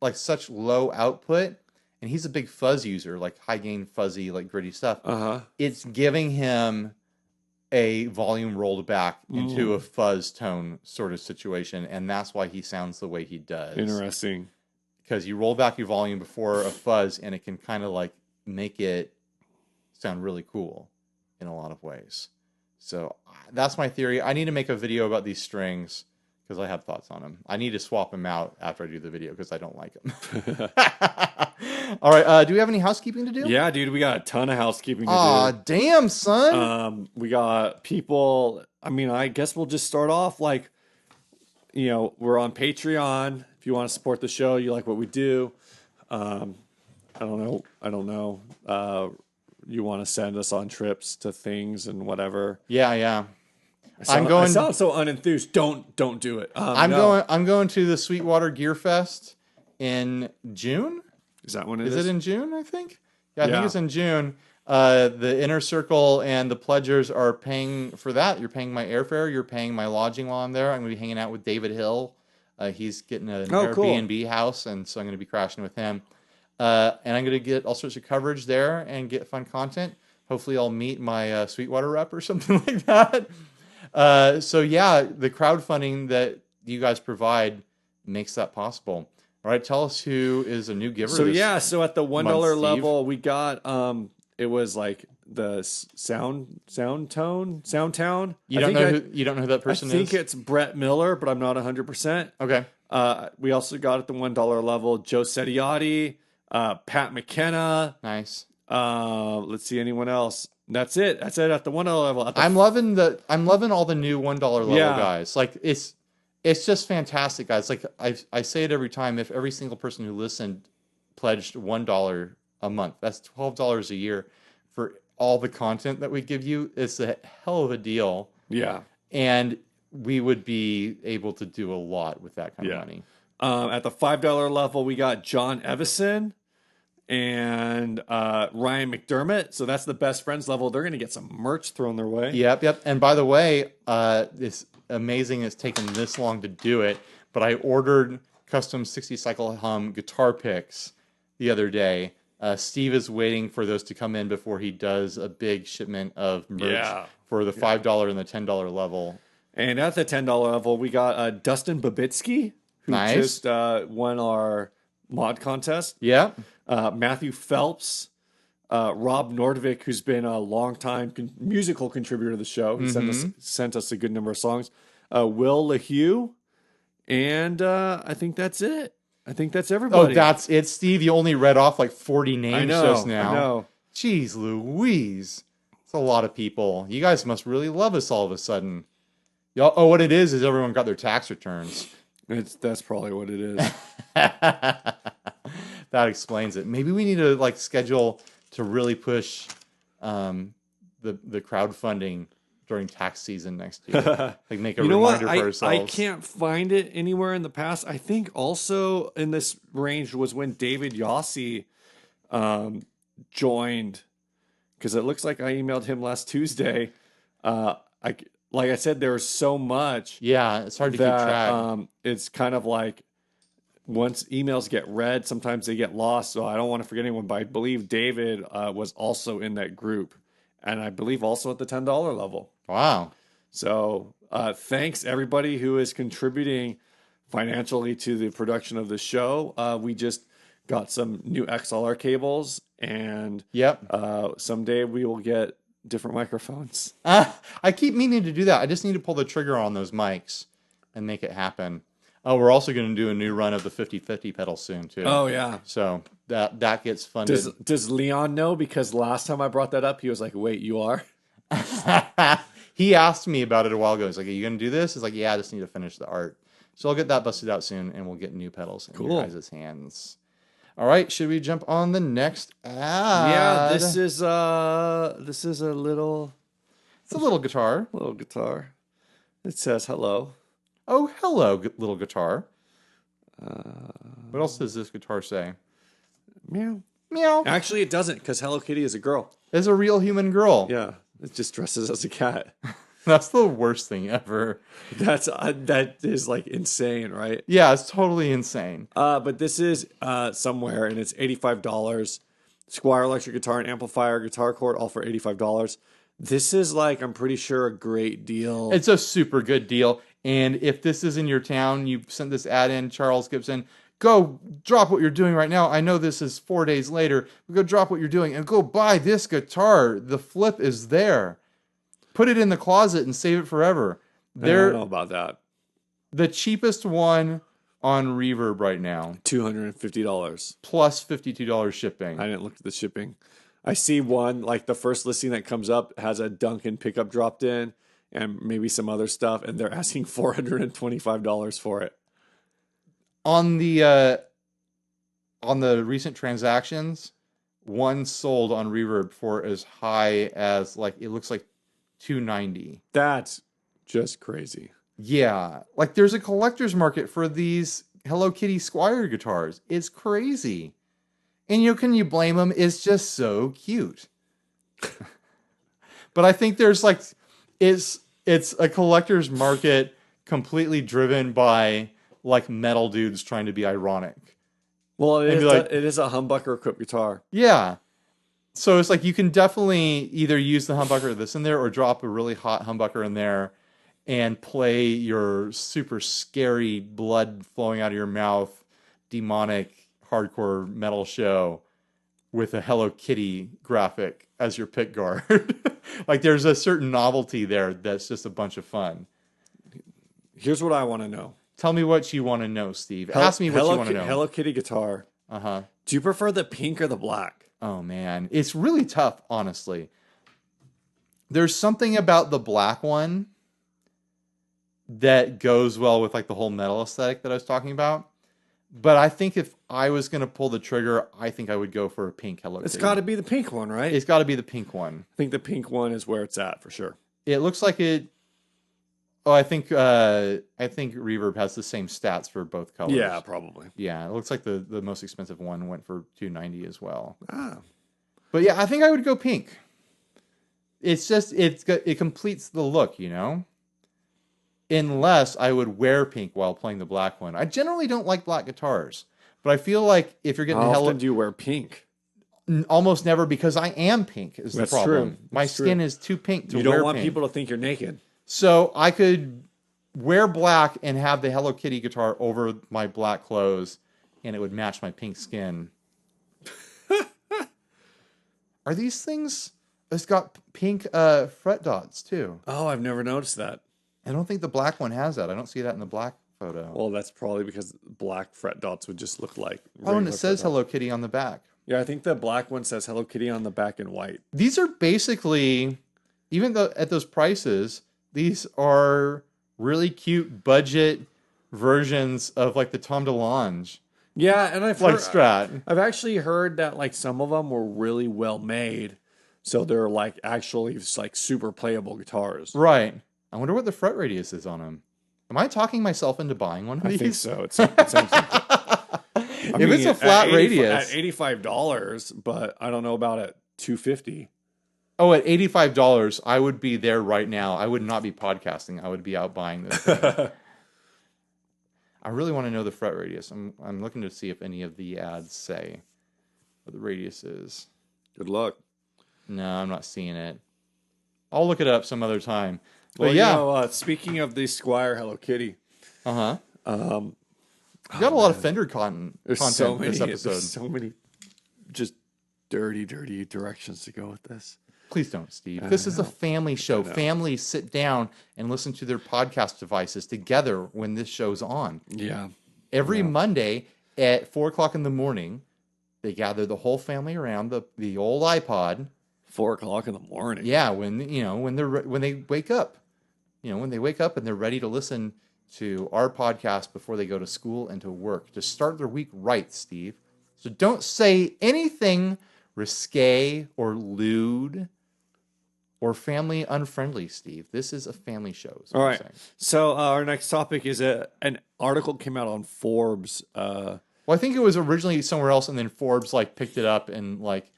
like such low output. And he's a big fuzz user, like high gain, fuzzy, like gritty stuff. It's giving him a volume rolled back into a fuzz tone sort of situation. And that's why he sounds the way he does. Interesting. Because you roll back your volume before a fuzz and it can kind of like make it sound really cool in a lot of ways. So that's my theory. I need to make a video about these strings because I have thoughts on them. I need to swap them out after I do the video because I don't like them. All right. Do we have any housekeeping to do? Yeah, dude, we got a ton of housekeeping to do. Aw, damn, son. We got people. I mean, I guess we'll just start off like, we're on Patreon. If you want to support the show, you like what we do. I don't know. You want to send us on trips to things and whatever. Yeah. I sound so unenthused. Don't do it. I'm going to the Sweetwater Gear Fest in June. Is that when it is? Is it in June, I think? Yeah, I think it's in June. The Inner Circle and the Pledgers are paying for that. You're paying my airfare. You're paying my lodging while I'm there. I'm going to be hanging out with David Hill. He's getting an Airbnb house, and so I'm going to be crashing with him. And I'm going to get all sorts of coverage there and get fun content. Hopefully I'll meet my Sweetwater rep or something like that. So yeah, the crowdfunding that you guys provide makes that possible. All right, tell us who is a new giver. So so at the $1 level, we got it was like the Soundtown. You don't know who that person is? I think it's Brett Miller, but I'm not 100%. Okay. We also got at the $1 level Joe Setiotti, Pat McKenna. Nice. Let's see anyone else. That's it at the $1 level. I'm loving all the new $1 level guys. Like it's just fantastic, guys. Like I say it every time. If every single person who listened pledged $1 a month, that's $12 a year for all the content that we give you. It's a hell of a deal. Yeah, and we would be able to do a lot with that kind of money. At the $5 level, we got John Evison and Ryan McDermott. So that's the best friends level. They're going to get some merch thrown their way. Yep. And by the way, it's amazing it's taken this long to do it, but I ordered custom 60 cycle hum guitar picks the other day. Steve is waiting for those to come in before he does a big shipment of merch for the $5 and the $10 level. And at the $10 level, we got Dustin Babitsky, who just won our mod contest. Yeah. Matthew Phelps, Rob Nordvik, who's been a longtime musical contributor to the show. He sent us a good number of songs. Will LaHue, and I think that's it. I think that's everybody. Oh, that's it, Steve. You only read off like 40 names just now. I know. Jeez Louise. It's a lot of people. You guys must really love us all of a sudden. Y'all, oh, what it is everyone got their tax returns. That's probably what it is. That explains it. Maybe we need to like schedule to really push the crowdfunding during tax season next year. Like make a reminder for ourselves. I can't find it anywhere in the past. I think also in this range was when David Yossi joined, because it looks like I emailed him last Tuesday. Like I said, there's so much. Yeah, it's hard to keep track. It's kind of like once emails get read, sometimes they get lost. So I don't want to forget anyone, but I believe David was also in that group. And I believe also at the $10 level. Wow. So thanks everybody who is contributing financially to the production of the show. We just got some new XLR cables, and someday we will get different microphones. I keep meaning to do that. I just need to pull the trigger on those mics and make it happen. Oh, we're also going to do a new run of the 50/50 pedal soon too. Oh yeah. So that gets funded. Does Leon know? Because last time I brought that up, he was like, "Wait, you are?" He asked me about it a while ago. He's like, "Are you going to do this?" He's like, "Yeah, I just need to finish the art." So I'll get that busted out soon, and we'll get new pedals in your guys' hands. All right, should we jump on the next ad? Yeah, this is a little. It's a little guitar. Little guitar. It says hello. Oh, hello, little guitar. What else does this guitar say? Meow. Meow. Actually, it doesn't, because Hello Kitty is a girl. It's a real human girl. Yeah, it just dresses as a cat. That's the worst thing ever. That is like insane, right? Yeah, it's totally insane. But this is somewhere, and it's $85. Squire electric guitar and amplifier, guitar cord, all for $85. This is like, I'm pretty sure, a great deal. It's a super good deal. And if this is in your town, you sent this ad in, Charles Gibson, go drop what you're doing right now. I know this is 4 days later, but go drop what you're doing and go buy this guitar. The flip is there. Put it in the closet and save it forever. I don't know about that. The cheapest one on Reverb right now. $250. Plus $52 shipping. I didn't look at the shipping. I see one, like the first listing that comes up has a Duncan pickup dropped in and maybe some other stuff, and they're asking $425 for it. On the recent transactions, one sold on Reverb for as high as, like, it looks like $290. That's just crazy. Yeah, like there's a collector's market for these Hello Kitty Squire guitars. It's crazy. And can you blame them? It's just so cute. But I think there's like, it's a collector's market completely driven by like metal dudes trying to be ironic. Well, it is a humbucker equipped guitar. Yeah. So it's like you can definitely either use the humbucker that's in there or drop a really hot humbucker in there and play your super scary blood flowing out of your mouth, demonic hardcore metal show with a Hello Kitty graphic as your pick guard. Like there's a certain novelty there that's just a bunch of fun. Here's what I want to know. Tell me what you want to know, Steve. Ask me what you want to know. Hello Kitty guitar. Uh-huh. Do you prefer the pink or the black? Oh, man. It's really tough, honestly. There's something about the black one that goes well with like the whole metal aesthetic that I was talking about. But I think if I was going to pull the trigger, I think I would go for a pink Hello Kitty. It's got to be the pink one, right? It's got to be the pink one. I think the pink one is where it's at for sure. It looks like it. Oh, I think Reverb has the same stats for both colors. Yeah, probably. Yeah, it looks like the most expensive one went for $290 as well. Ah. But yeah, I think I would go pink. It's just it completes the look, Unless I would wear pink while playing the black one. I generally don't like black guitars, but I feel like if you're getting how often do you wear pink? Almost never, because I am pink is the problem. True. My skin is too pink to wear pink. You don't want people to think you're naked. So I could wear black and have the Hello Kitty guitar over my black clothes, and it would match my pink skin. Are these things? It's got pink fret dots too. Oh, I've never noticed that. I don't think the black one has that. I don't see that in the black photo. Well, that's probably because black fret dots would just look like. Oh, and it says Hello Kitty on the back. Yeah, I think the black one says Hello Kitty on the back in white. These are basically even though at those prices, these are really cute budget versions of like the Tom DeLonge Yeah, and I've like heard, Strat. I've actually heard that like some of them were really well made, so they're like actually just, like super playable guitars. Right. I wonder what the fret radius is on them. Am I talking myself into buying one of I these? think so. It sounds like If it's a flat radius. at $85, but I don't know about at $250. Oh, at $85, I would be there right now. I would not be podcasting. I would be out buying this thing. I really want to know the fret radius. I'm looking to see if any of the ads say what the radius is. Good luck. No, I'm not seeing it. I'll look it up some other time. But Well, yeah. you know, speaking of the Squire Hello Kitty, Uh-huh. um, We got a lot of Fender content there's this episode. there's so many just dirty directions to go with this. Please don't, Steve. This is a family show. Families sit down and listen to their podcast devices together when this show's on. Yeah. Every Monday at 4 o'clock in the morning, they gather the whole family around the old iPod. 4 o'clock in the morning. Yeah, when they wake up, when they wake up and they're ready to listen to our podcast before they go to school and to work to start their week right, Steve. So don't say anything risque or lewd or family unfriendly, Steve. This is a family show. All right. So our next topic is an article came out on Forbes. Well, I think it was originally somewhere else, and then Forbes like picked it up and like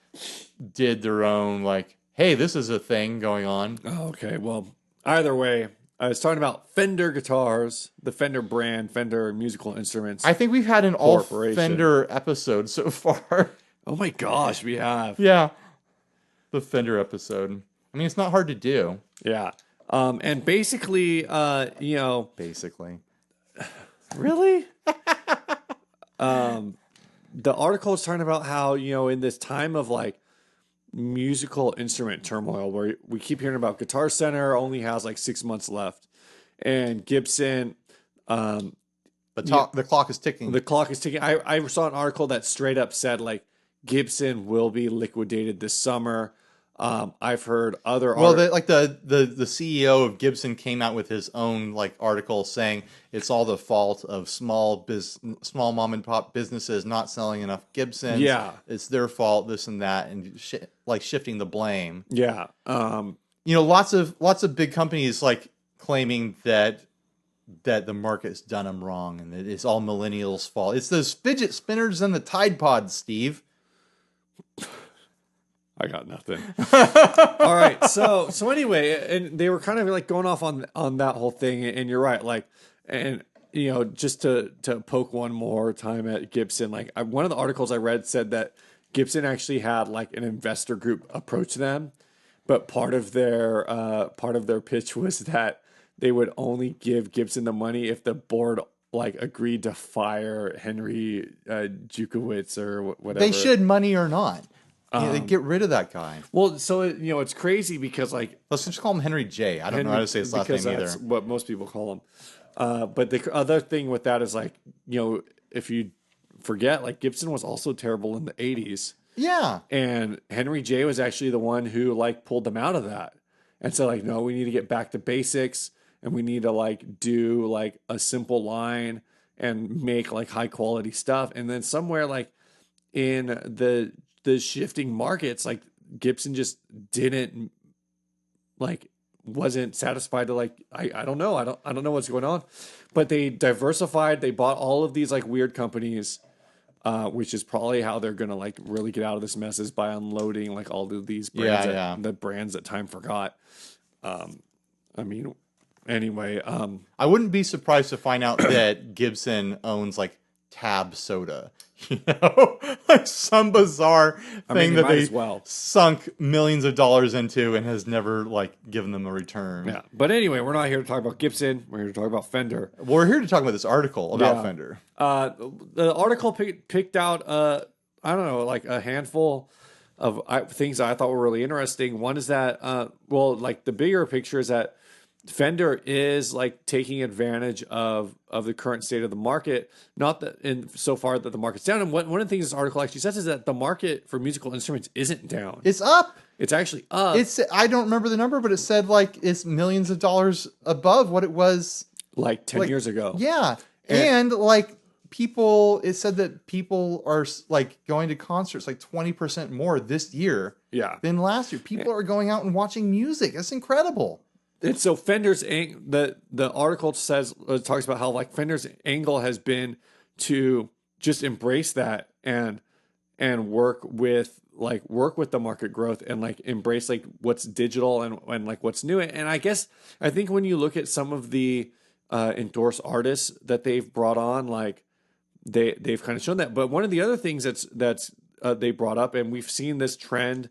did their own like, hey, this is a thing going on. Oh, okay. Well, either way, I was talking about Fender guitars, the Fender brand, Fender musical instruments. I think we've had an all Corporation. Fender episode so far. Oh my gosh, we have. Yeah. The Fender episode. I mean, it's not hard to do. Yeah. And basically, Basically. really? The article is talking about how, in this time of like musical instrument turmoil where we keep hearing about Guitar Center only has like 6 months left, and Gibson, The clock is ticking. the clock is ticking. I saw an article that straight up said like Gibson will be liquidated this summer. I've heard other the CEO of Gibson came out with his own like article saying it's all the fault of small mom and pop businesses not selling enough Gibsons. Yeah. It's their fault, this and that, and shifting the blame. yeah. Lots of big companies like claiming that the market's done them wrong and that it's all millennials' fault. It's those fidget spinners and the Tide Pods, Steve. I got nothing. All right. So anyway, and they were kind of like going off on that whole thing, and you're right. Like, and just to poke one more time at Gibson, like one of the articles I read said that Gibson actually had like an investor group approach them, but part of their pitch was that they would only give Gibson the money if the board like agreed to fire Henry Jukowitz or whatever. They should, money or not. They get rid of that guy. Well, so it's crazy because like Let's just call him Henry J. I don't know how to say his last name either. That's what most people call him. But the other thing with that is like if you forget, like Gibson was also terrible in the 80s. Yeah. And Henry J was actually the one who like pulled them out of that. And so like, no, we need to get back to basics, and we need to like do like a simple line and make like high quality stuff. And then somewhere like in the shifting markets, like Gibson just didn't wasn't satisfied to like, I don't know. I don't know what's going on, but they diversified. They bought all of these like weird companies, which is probably how they're going to like really get out of this mess, is by unloading like all of these brands, the brands that time forgot. Anyway, I wouldn't be surprised to find out that Gibson owns like Tab Soda, like some bizarre thing that they sunk millions of dollars into and has never like given them a return. Yeah, but anyway, we're not here to talk about Gibson. We're here to talk about Fender. Well, we're here to talk about this article about Fender. The article picked out, I don't know, like a handful of things that I thought were really interesting. One is that, like the bigger picture is that Fender is like taking advantage of the current state of the market. Not that in so far that the market's down. And one of the things this article actually says is that the market for musical instruments isn't down. It's up. It's actually up. I don't remember the number, but it said like it's millions of dollars above what it was like 10 years ago. Yeah. And like it said that people are like going to concerts like 20% more this year than last year. People are going out and watching music. That's incredible. And so Fender's the article talks about how like Fender's angle has been to just embrace that and work with the market growth and like embrace like what's digital and like what's new. And I think when you look at some of the endorsed artists that they've brought on, like they've kind of shown that. But one of the other things that's they brought up, and we've seen this trend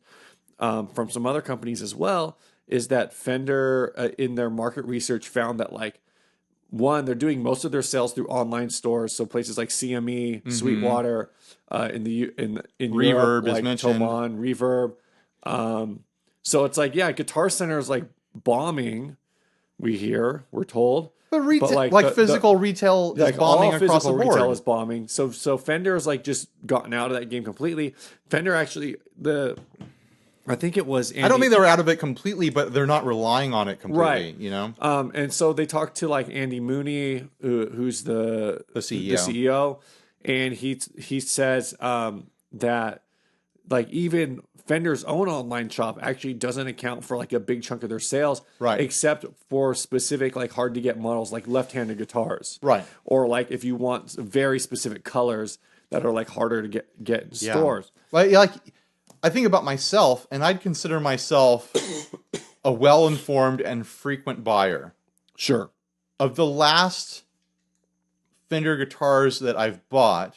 from some other companies as well, is that Fender in their market research found that like they're doing most of their sales through online stores, so places like CME, Sweetwater, in Reverb Europe, is like mentioned. Thomann, Reverb. So it's like Guitar Center is like bombing. We're told. But physical retail is bombing across the board. Retail is bombing. So Fender has like just gotten out of that game completely. Fender actually I think it was. I don't mean they're out of it completely, but they're not relying on it completely. Right. You know. And so they talked to like Andy Mooney, who's the CEO, and he says that like even Fender's own online shop actually doesn't account for like a big chunk of their sales, right? Except for specific like hard to get models like left-handed guitars, right? Or like if you want very specific colors that are like harder to get in stores. Like I think about myself, and I'd consider myself a well-informed and frequent buyer. Sure. Of the last Fender guitars that I've bought,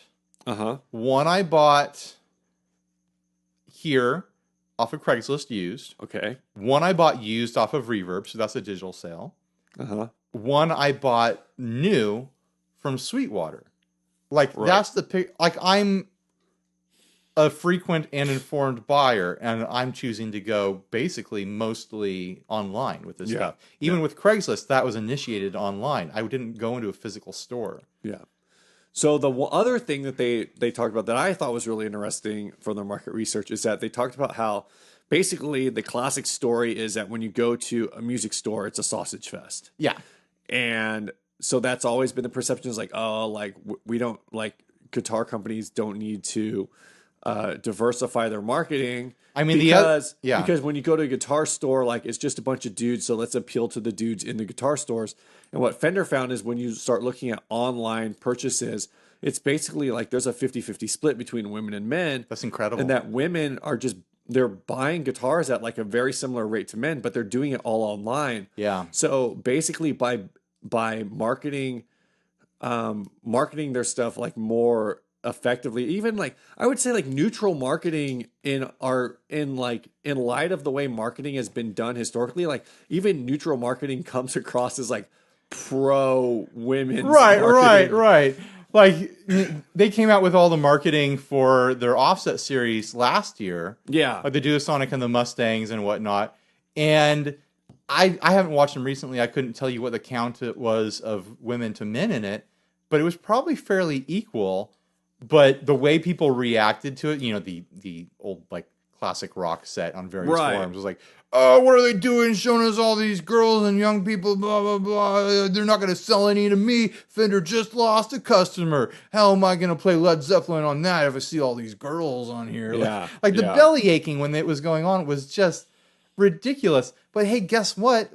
one I bought here off of Craigslist used. Okay. One I bought used off of Reverb, so that's a digital sale. One I bought new from Sweetwater. Like that's I'm a frequent and informed buyer, and I'm choosing to go basically mostly online with this stuff. Even with Craigslist, that was initiated online. I didn't go into a physical store. Yeah. So the other thing that they talked about that I thought was really interesting from their market research is that they talked about how basically the classic story is that when you go to a music store, it's a sausage fest. Yeah. And so that's always been the perception is like, oh, like we don't like guitar companies don't need to diversify their marketing. I mean, because when you go to a guitar store, like it's just a bunch of dudes. So let's appeal to the dudes in the guitar stores. And what Fender found is when you start looking at online purchases, it's basically like there's a 50-50 split between women and men. That's incredible. And that women are they're buying guitars at like a very similar rate to men, but they're doing it all online. Yeah. So basically by marketing their stuff like more effectively, even like I would say like neutral marketing in light of the way marketing has been done historically, like even neutral marketing comes across as like pro women's marketing. Right. Like they came out with all the marketing for their Offset series last year. Yeah. Like the Duosonic and the Mustangs and whatnot. And I haven't watched them recently. I couldn't tell you what the count it was of women to men in it, but it was probably fairly equal. But the way people reacted to it, you know, the old like classic rock set on various forums was like, oh, what are they doing? Showing us all these girls and young people, blah, blah, blah. They're not going to sell any to me. Fender just lost a customer. How am I going to play Led Zeppelin on that if I see all these girls on here? Yeah. Like the belly aching when it was going on was just ridiculous. But hey, guess what?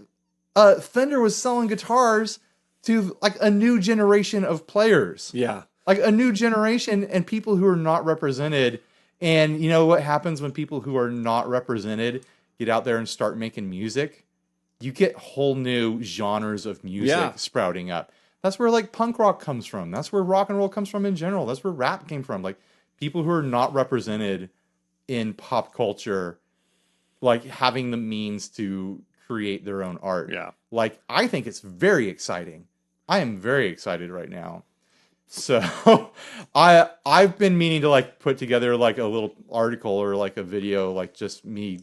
Fender was selling guitars to like a new generation of players. Yeah. Like a new generation and people who are not represented. And you know what happens when people who are not represented get out there and start making music? You get whole new genres of music sprouting up. That's where like punk rock comes from. That's where rock and roll comes from in general. That's where rap came from. Like people who are not represented in pop culture, like having the means to create their own art. Yeah. Like I think it's very exciting. I am very excited right now. So I've been meaning to like put together like a little article or like a video, like just me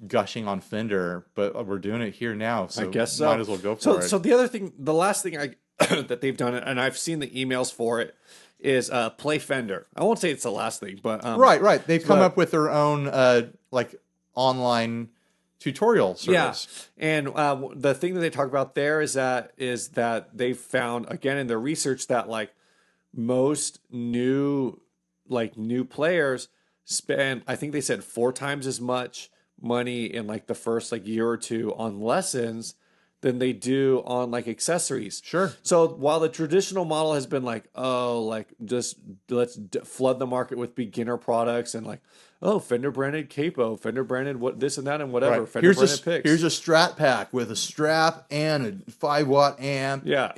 gushing on Fender, but we're doing it here now, so I guess so. might as well go for it. So the other thing, the last thing that they've done, and I've seen the emails for it, is Play Fender. I won't say it's the last thing, but right. They've come up with their own like online tutorial service. Yeah, and the thing that they talk about there is that they've found, again, in their research, that like most new players spend, I think they said 4 times as much money in like the first like year or two on lessons than they do on like accessories. Sure. So while the traditional model has been like, oh, like just let's flood the market with beginner products and like, oh, Fender branded capo, Fender branded what this and that and whatever. Right. Fender branded picks. Here's a Strat pack with a strap and a 5-watt amp. Yeah.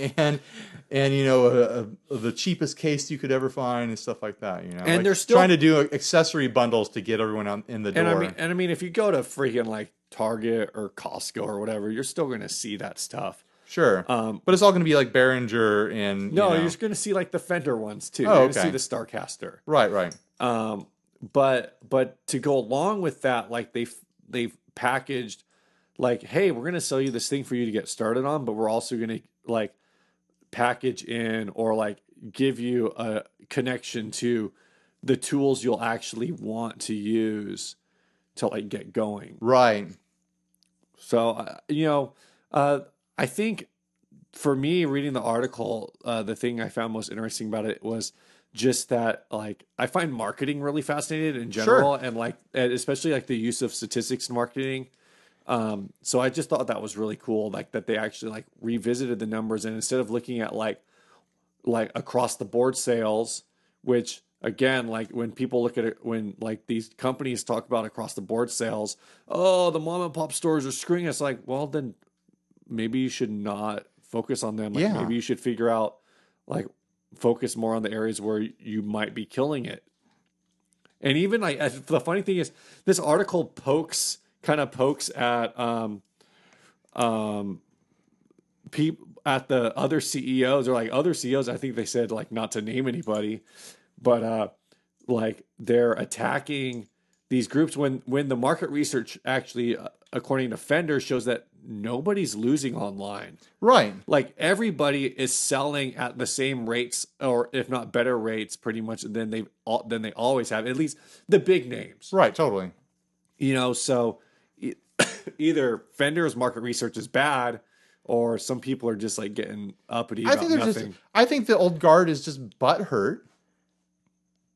And you know the cheapest case you could ever find and stuff like that. You know, and like they're still trying to do accessory bundles to get everyone out in the door. And I mean, if you go to freaking like Target or Costco or whatever, you're still going to see that stuff. Sure. But it's all going to be like Behringer and no, you're just going to see like the Fender ones too. Oh, you're going to okay. see the Starcaster. Right. But to go along with that, like they've packaged like, hey, we're going to sell you this thing for you to get started on, but we're also going to like package in or like give you a connection to the tools you'll actually want to use to like get going. Right. So, I think for me, reading the article, the thing I found most interesting about it was just that, like, I find marketing really fascinating in general, Sure. and like, and especially like the use of statistics in marketing. So I just thought that was really cool, like that they actually like revisited the numbers, and instead of looking at like across the board sales, which again, like when people look at it, when like these companies talk about across the board sales, oh, the mom and pop stores are screwing us. Like, well, then maybe you should not focus on them. Like, Yeah. maybe you should figure out, like, focus more on the areas where you might be killing it. And even like the funny thing is, this article pokes at people at the other CEOs, or like other CEOs. I think they said like not to name anybody, but like they're attacking these groups when the market research actually, according to Fender, shows that nobody's losing online. Right. Like everybody is selling at the same rates, or if not better rates, pretty much than they always have. At least the big names. Right. Totally. So either Fender's market research is bad, or some people are just like getting uppity about nothing. I think the old guard is just butthurt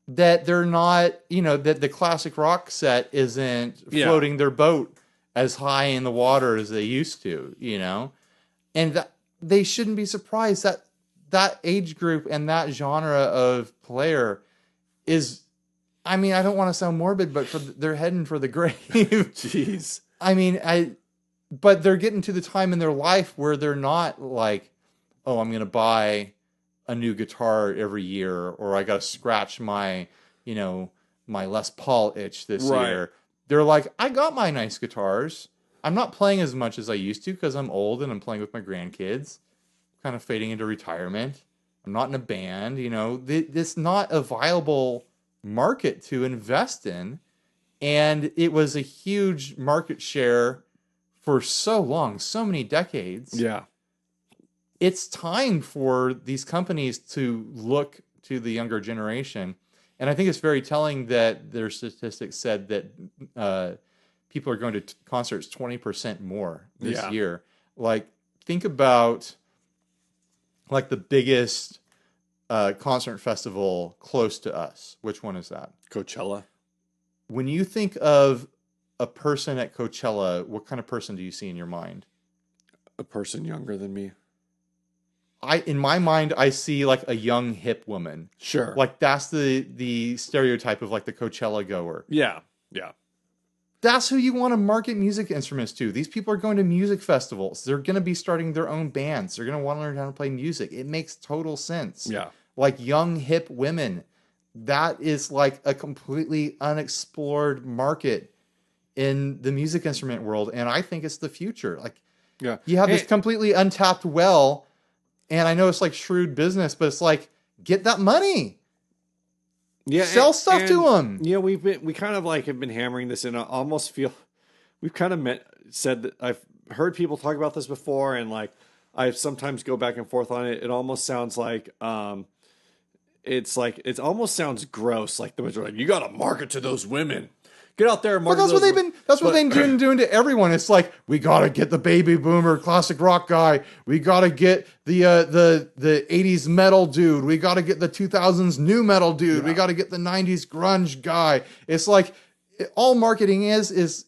that they're not, that the classic rock set isn't floating their boat as high in the water as they used to, and that they shouldn't be surprised that that age group and that genre of player is, I mean, I don't want to sound morbid, but they're heading for the grave. Jeez. I mean, but they're getting to the time in their life where they're not like, oh, I'm going to buy a new guitar every year, or I got to scratch my, my Les Paul itch this year. They're like, I got my nice guitars. I'm not playing as much as I used to because I'm old and I'm playing with my grandkids, kind of fading into retirement. I'm not in a band, It's not a viable market to invest in. And it was a huge market share for so long, so many decades. Yeah. It's time for these companies to look to the younger generation. And I think it's very telling that their statistics said that people are going to concerts 20% more this year. Like, think about like the biggest concert festival close to us. Which one is that? Coachella. When you think of a person at Coachella, what kind of person do you see in your mind? A person younger than me. In my mind, I see like a young hip woman. Sure. Like that's the stereotype of like the Coachella goer. Yeah. That's who you want to market music instruments to. These people are going to music festivals. They're going to be starting their own bands. They're going to want to learn how to play music. It makes total sense. Yeah. Like young hip women. That is like a completely unexplored market in the music instrument world. And I think it's the future. Like, you have this completely untapped well. And I know it's like shrewd business, but it's like, get that money. Yeah. Sell stuff to them. We kind of like have been hammering this, and I almost feel we've kind of said that I've heard people talk about this before, and like I sometimes go back and forth on it. It almost sounds like it almost sounds gross. Like the majority, like, you got to market to those women. Get out there and market. But that's what they've been doing to everyone. It's like, we gotta get the baby boomer classic rock guy. We gotta get the 80s metal dude. We gotta get the 2000s new metal dude. We gotta get the 90s grunge guy. It's like, all marketing is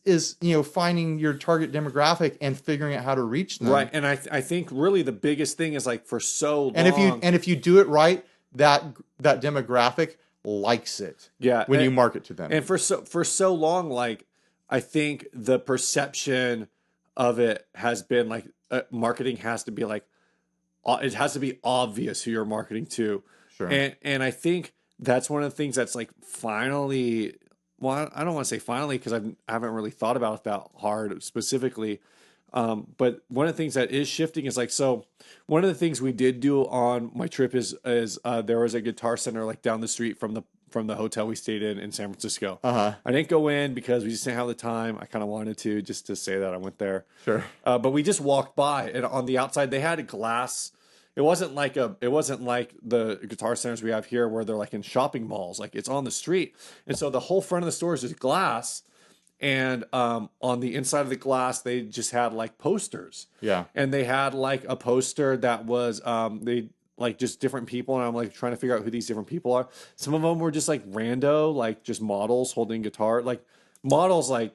finding your target demographic and figuring out how to reach them. Right. And I think really the biggest thing is, like, for so long, and if you do it right, that demographic likes it. Yeah, when you market to them. And for so long, like, I think the perception of it has been like, marketing has to be like, it has to be obvious who you're marketing to. Sure. And I think that's one of the things that's like finally, well, I don't want to say finally, because I haven't really thought about it that hard specifically. But one of the things that is shifting is like, so one of the things we did do on my trip is there was a Guitar Center like down the street from the hotel we stayed in San Francisco. I didn't go in because we just didn't have the time. I kind of wanted to, just to say that I went there. Sure. But we just walked by, and on the outside they had a glass. It wasn't like the Guitar Centers we have here where they're like in shopping malls. Like, it's on the street. And so the whole front of the store is just glass. And on the inside of the glass, they just had like posters. Yeah. And they had like a poster that was they like just different people, and I'm like trying to figure out who these different people are. Some of them were just like rando, like just models holding guitar, like models, like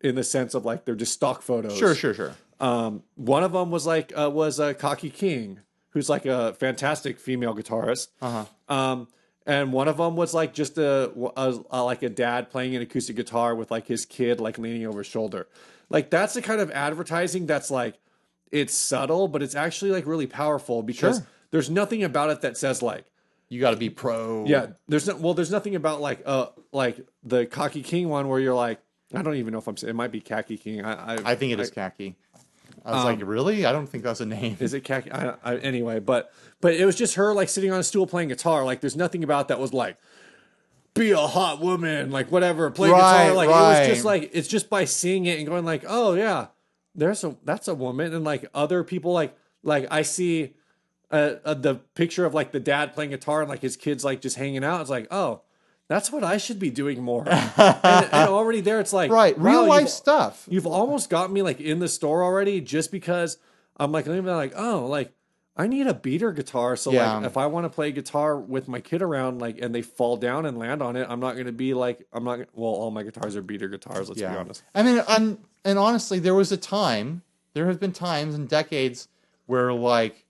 in the sense of like they're just stock photos. Sure. One of them was like was Cocky King, who's like a fantastic female guitarist. And one of them was like just like a dad playing an acoustic guitar with like his kid like leaning over his shoulder. Like, that's the kind of advertising that's like, it's subtle, but it's actually like really powerful, because there's nothing about it that says like, you got to be pro. Yeah, there's nothing about like the Cocky King one where you're like, I don't even know if I'm saying, it might be Khaki King. I think it is Khaki. I was like, really? I don't think that's a name. Is it Khaki? Anyway, but it was just her like sitting on a stool playing guitar. Like, there's nothing about that was like, be a hot woman, like whatever, play guitar. Like, it was just like, it's just by seeing it and going like, oh yeah, that's a woman. And like other people, like I see the picture of like the dad playing guitar and like his kids like just hanging out. It's like, oh, that's what I should be doing more. and already there, it's like, real life stuff. You've almost got me like in the store already, just because I'm like, oh, like, I need a beater guitar. So like, if I want to play guitar with my kid around, like, and they fall down and land on it, I'm not going to be like, well, all my guitars are beater guitars. Let's be honest. I mean, and honestly, there has been times and decades where like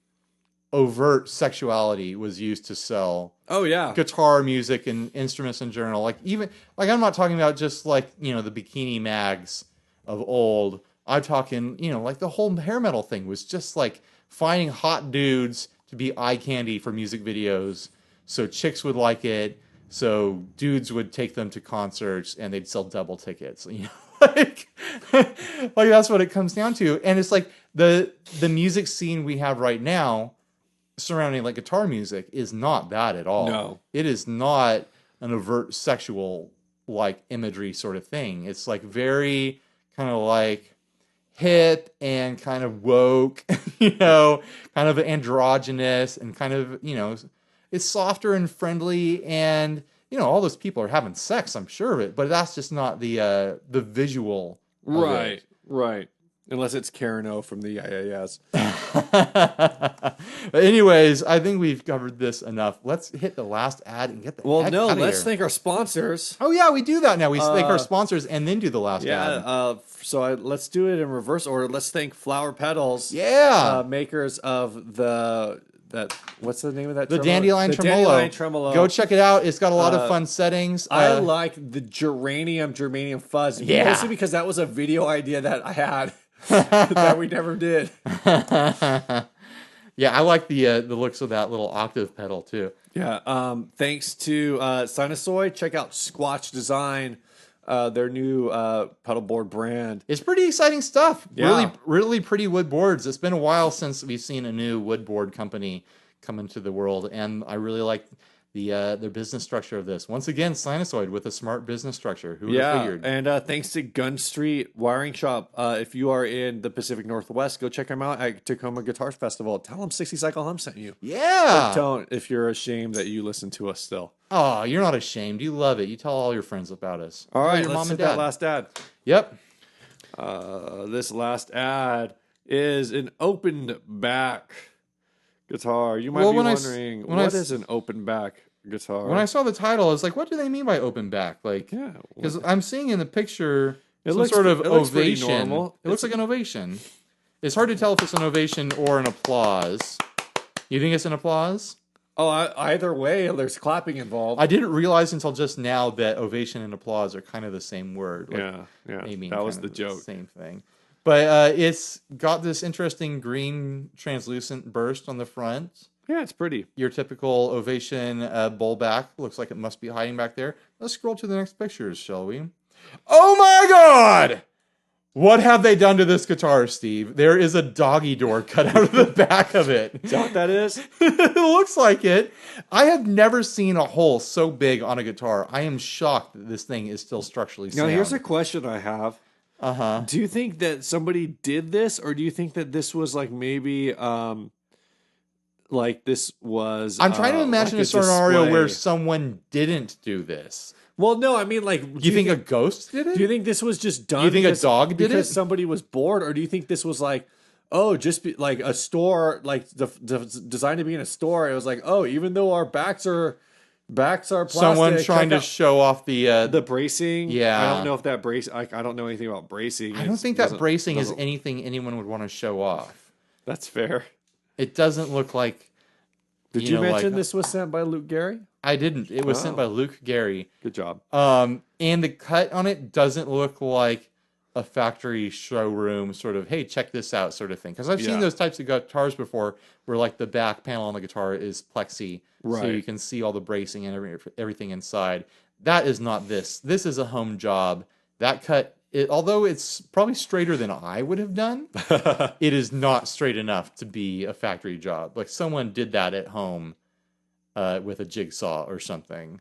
overt sexuality was used to sell guitar music and instruments in general. Like, even like, I'm not talking about just like, the bikini mags of old. I'm talking, like the whole hair metal thing was just like finding hot dudes to be eye candy for music videos, so chicks would like it, so dudes would take them to concerts and they'd sell double tickets. Like that's what it comes down to. And it's like the music scene we have right now surrounding like guitar music is not that at all. No. It is not an overt sexual like imagery sort of thing. It's like very kind of like hip and kind of woke, kind of androgynous, and kind of, it's softer and friendly, and all those people are having sex, I'm sure of it, but that's just not the visual of it. Right. Unless it's Karen O from the IAS. But anyways, I think we've covered this enough. Let's hit the last ad and get the heck out of here. Let's thank our sponsors. Oh yeah, we do that now. We thank our sponsors and then do the last ad. Let's do it in reverse order. Let's thank Flower Pedals. Yeah. Makers of what's the name of that? The Dandelion Tremolo. Go check it out. It's got a lot of fun settings. I like the germanium fuzz. Yeah. Mostly because that was a video idea that I had that we never did. Yeah, I like the looks of that little octave pedal too. Yeah. Thanks to Sinusoid. Check out Squatch Design, their new pedal board brand. It's pretty exciting stuff. Yeah. Really pretty wood boards. It's been a while since we've seen a new wood board company come into the world, and I really like the business structure of this. Once again, Sinusoid with a smart business structure. Who would have figured? And thanks to Gun Street Wiring Shop. If you are in the Pacific Northwest, go check them out at Tacoma Guitar Festival. Tell them 60 Cycle Hum sent you. Yeah. Don't if you're ashamed that you listen to us still. Oh, you're not ashamed. You love it. You tell all your friends about us. All right, your let's mom hit and that dad. last ad. Yep. This last ad is an opened back guitar. You might be wondering, what is an open back guitar? When I saw the title, I was like, what do they mean by open back? Like, Yeah, because I'm seeing in the picture It some looks- sort of it looks pretty ovation. normal. It looks like an ovation. It's hard to tell if it's an ovation or an applause. You think it's an applause? Oh, either way, there's clapping involved. I didn't realize until just now that ovation and applause are kind of the same word. Like, yeah. they mean That was kind the of joke. Same thing. But it's got this interesting green translucent burst on the front. Yeah, it's pretty. Your typical ovation bowl back. Looks like it must be hiding back there. Let's scroll to the next pictures, shall we? Oh my god! What have they done to this guitar, Steve? There is a doggy door cut out of the back of it. Is that what that is? It looks like it. I have never seen a hole so big on a guitar. I am shocked that this thing is still structurally Now, sound. here's a question I have. Uh-huh. Do you think that somebody did this, or do you think that this was like maybe, like this was? I'm trying to imagine like a scenario display. where someone didn't do this. Well, no, I mean, like, Do you think a ghost did it? Do you think this was just done? Do you think a dog did because it? somebody was bored, or do you think this was like, oh, just like a store, like designed to be in a store? It was like, oh, even though our backs are plastic, Someone trying to check out show off the bracing. Yeah. I don't know if that brace. I don't know anything about bracing. I don't think that bracing is anything anyone would want to show off. That's fair. It doesn't look like. Did you mention like, this was sent by Luke Gary? I didn't. It was sent by Luke Gary. Good job. And the cut on it doesn't look like a factory showroom sort of, hey, check this out sort of thing. Because I've seen those types of guitars before where like the back panel on the guitar is plexi. So Right. you can see all the bracing and everything inside. That is not this. This is a home job. That cut, although it's probably straighter than I would have done, it is not straight enough to be a factory job. Like someone did that at home with a jigsaw or something.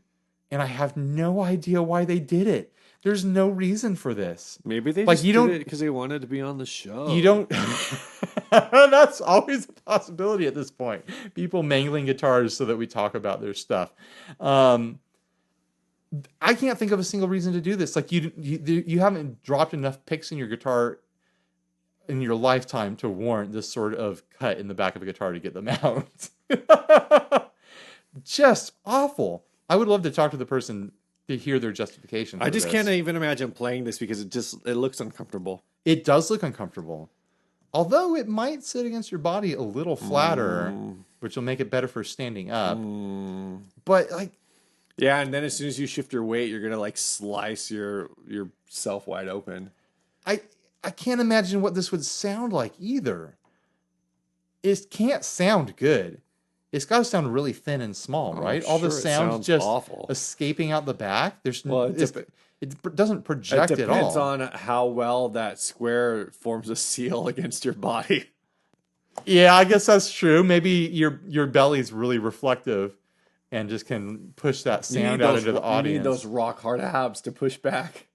And I have no idea why they did it. There's no reason for this. Maybe they Like, just you did don't- it because they wanted to be on the show. You don't. That's always a possibility at this point. People mangling guitars so that we talk about their stuff. I can't think of a single reason to do this. Like you haven't dropped enough picks in your guitar in your lifetime to warrant this sort of cut in the back of a guitar to get them out. Just awful. I would love to talk to the person to hear their justification. I just this. can't even imagine playing this because it looks uncomfortable. It does look uncomfortable. Although it might sit against your body a little flatter, which will make it better for standing up. But like, Yeah, and then as soon as you shift your weight, you're gonna like slice yourself wide open. I can't imagine what this would sound like either. It can't sound good. It's got to sound really thin and small, right? All the sure, it sound sounds just awful. escaping out the back. There's Well, it doesn't project It at all. depends on how well that square forms a seal against your body. Yeah, I guess that's true. Maybe your belly's really reflective and just can push that sound out into the audience. You need those rock hard abs to push back.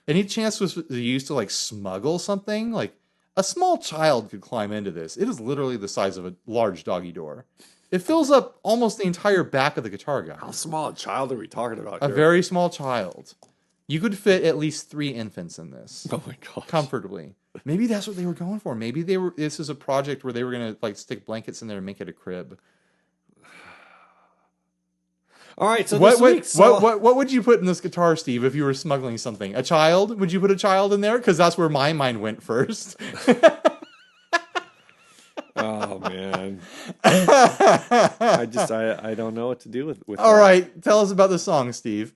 Any chance was used to like smuggle something? Like a small child could climb into this. It is literally the size of a large doggy door. It fills up almost the entire back of the guitar guy. How small a child are we talking about A here? very small child. You could fit at least 3 infants in this. Oh my gosh. Comfortably. Maybe that's what they were going for. Maybe this is a project where they were going to like stick blankets in there and make it a crib. All right, so What this would you put in this guitar, Steve, if you were smuggling something? A child? Would you put a child in there? Because that's where my mind went first. Oh man. I don't know what to do with All that. right, tell us about the song, Steve.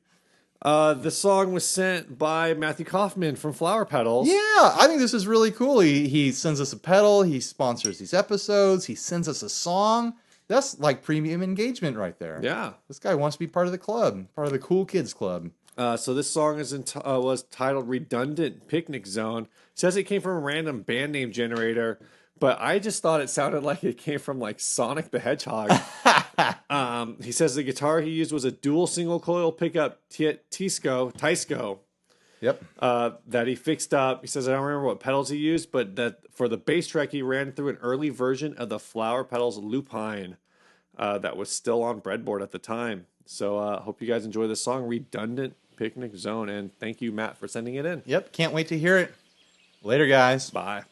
The song was sent by Matthew Kauffmann from Flower Petals. Yeah, I think this is really cool. He sends us a pedal. He sponsors these episodes. He sends us a song. That's like premium engagement right there. Yeah. This guy wants to be part of the club, part of the cool kids club. So this song was titled "Redundant Picnic Zone." Says it came from a random band name generator, but I just thought it sounded like it came from like Sonic the Hedgehog. He says the guitar he used was a dual single coil pickup Teisco. Yep. That he fixed up. He says, I don't remember what pedals he used, but that for the bass track, he ran through an early version of the Flower Pedals Lupine that was still on breadboard at the time. So hope you guys enjoy this song, Redundant Picnic Zone. And thank you, Matt, for sending it in. Yep. Can't wait to hear it. Later, guys. Bye.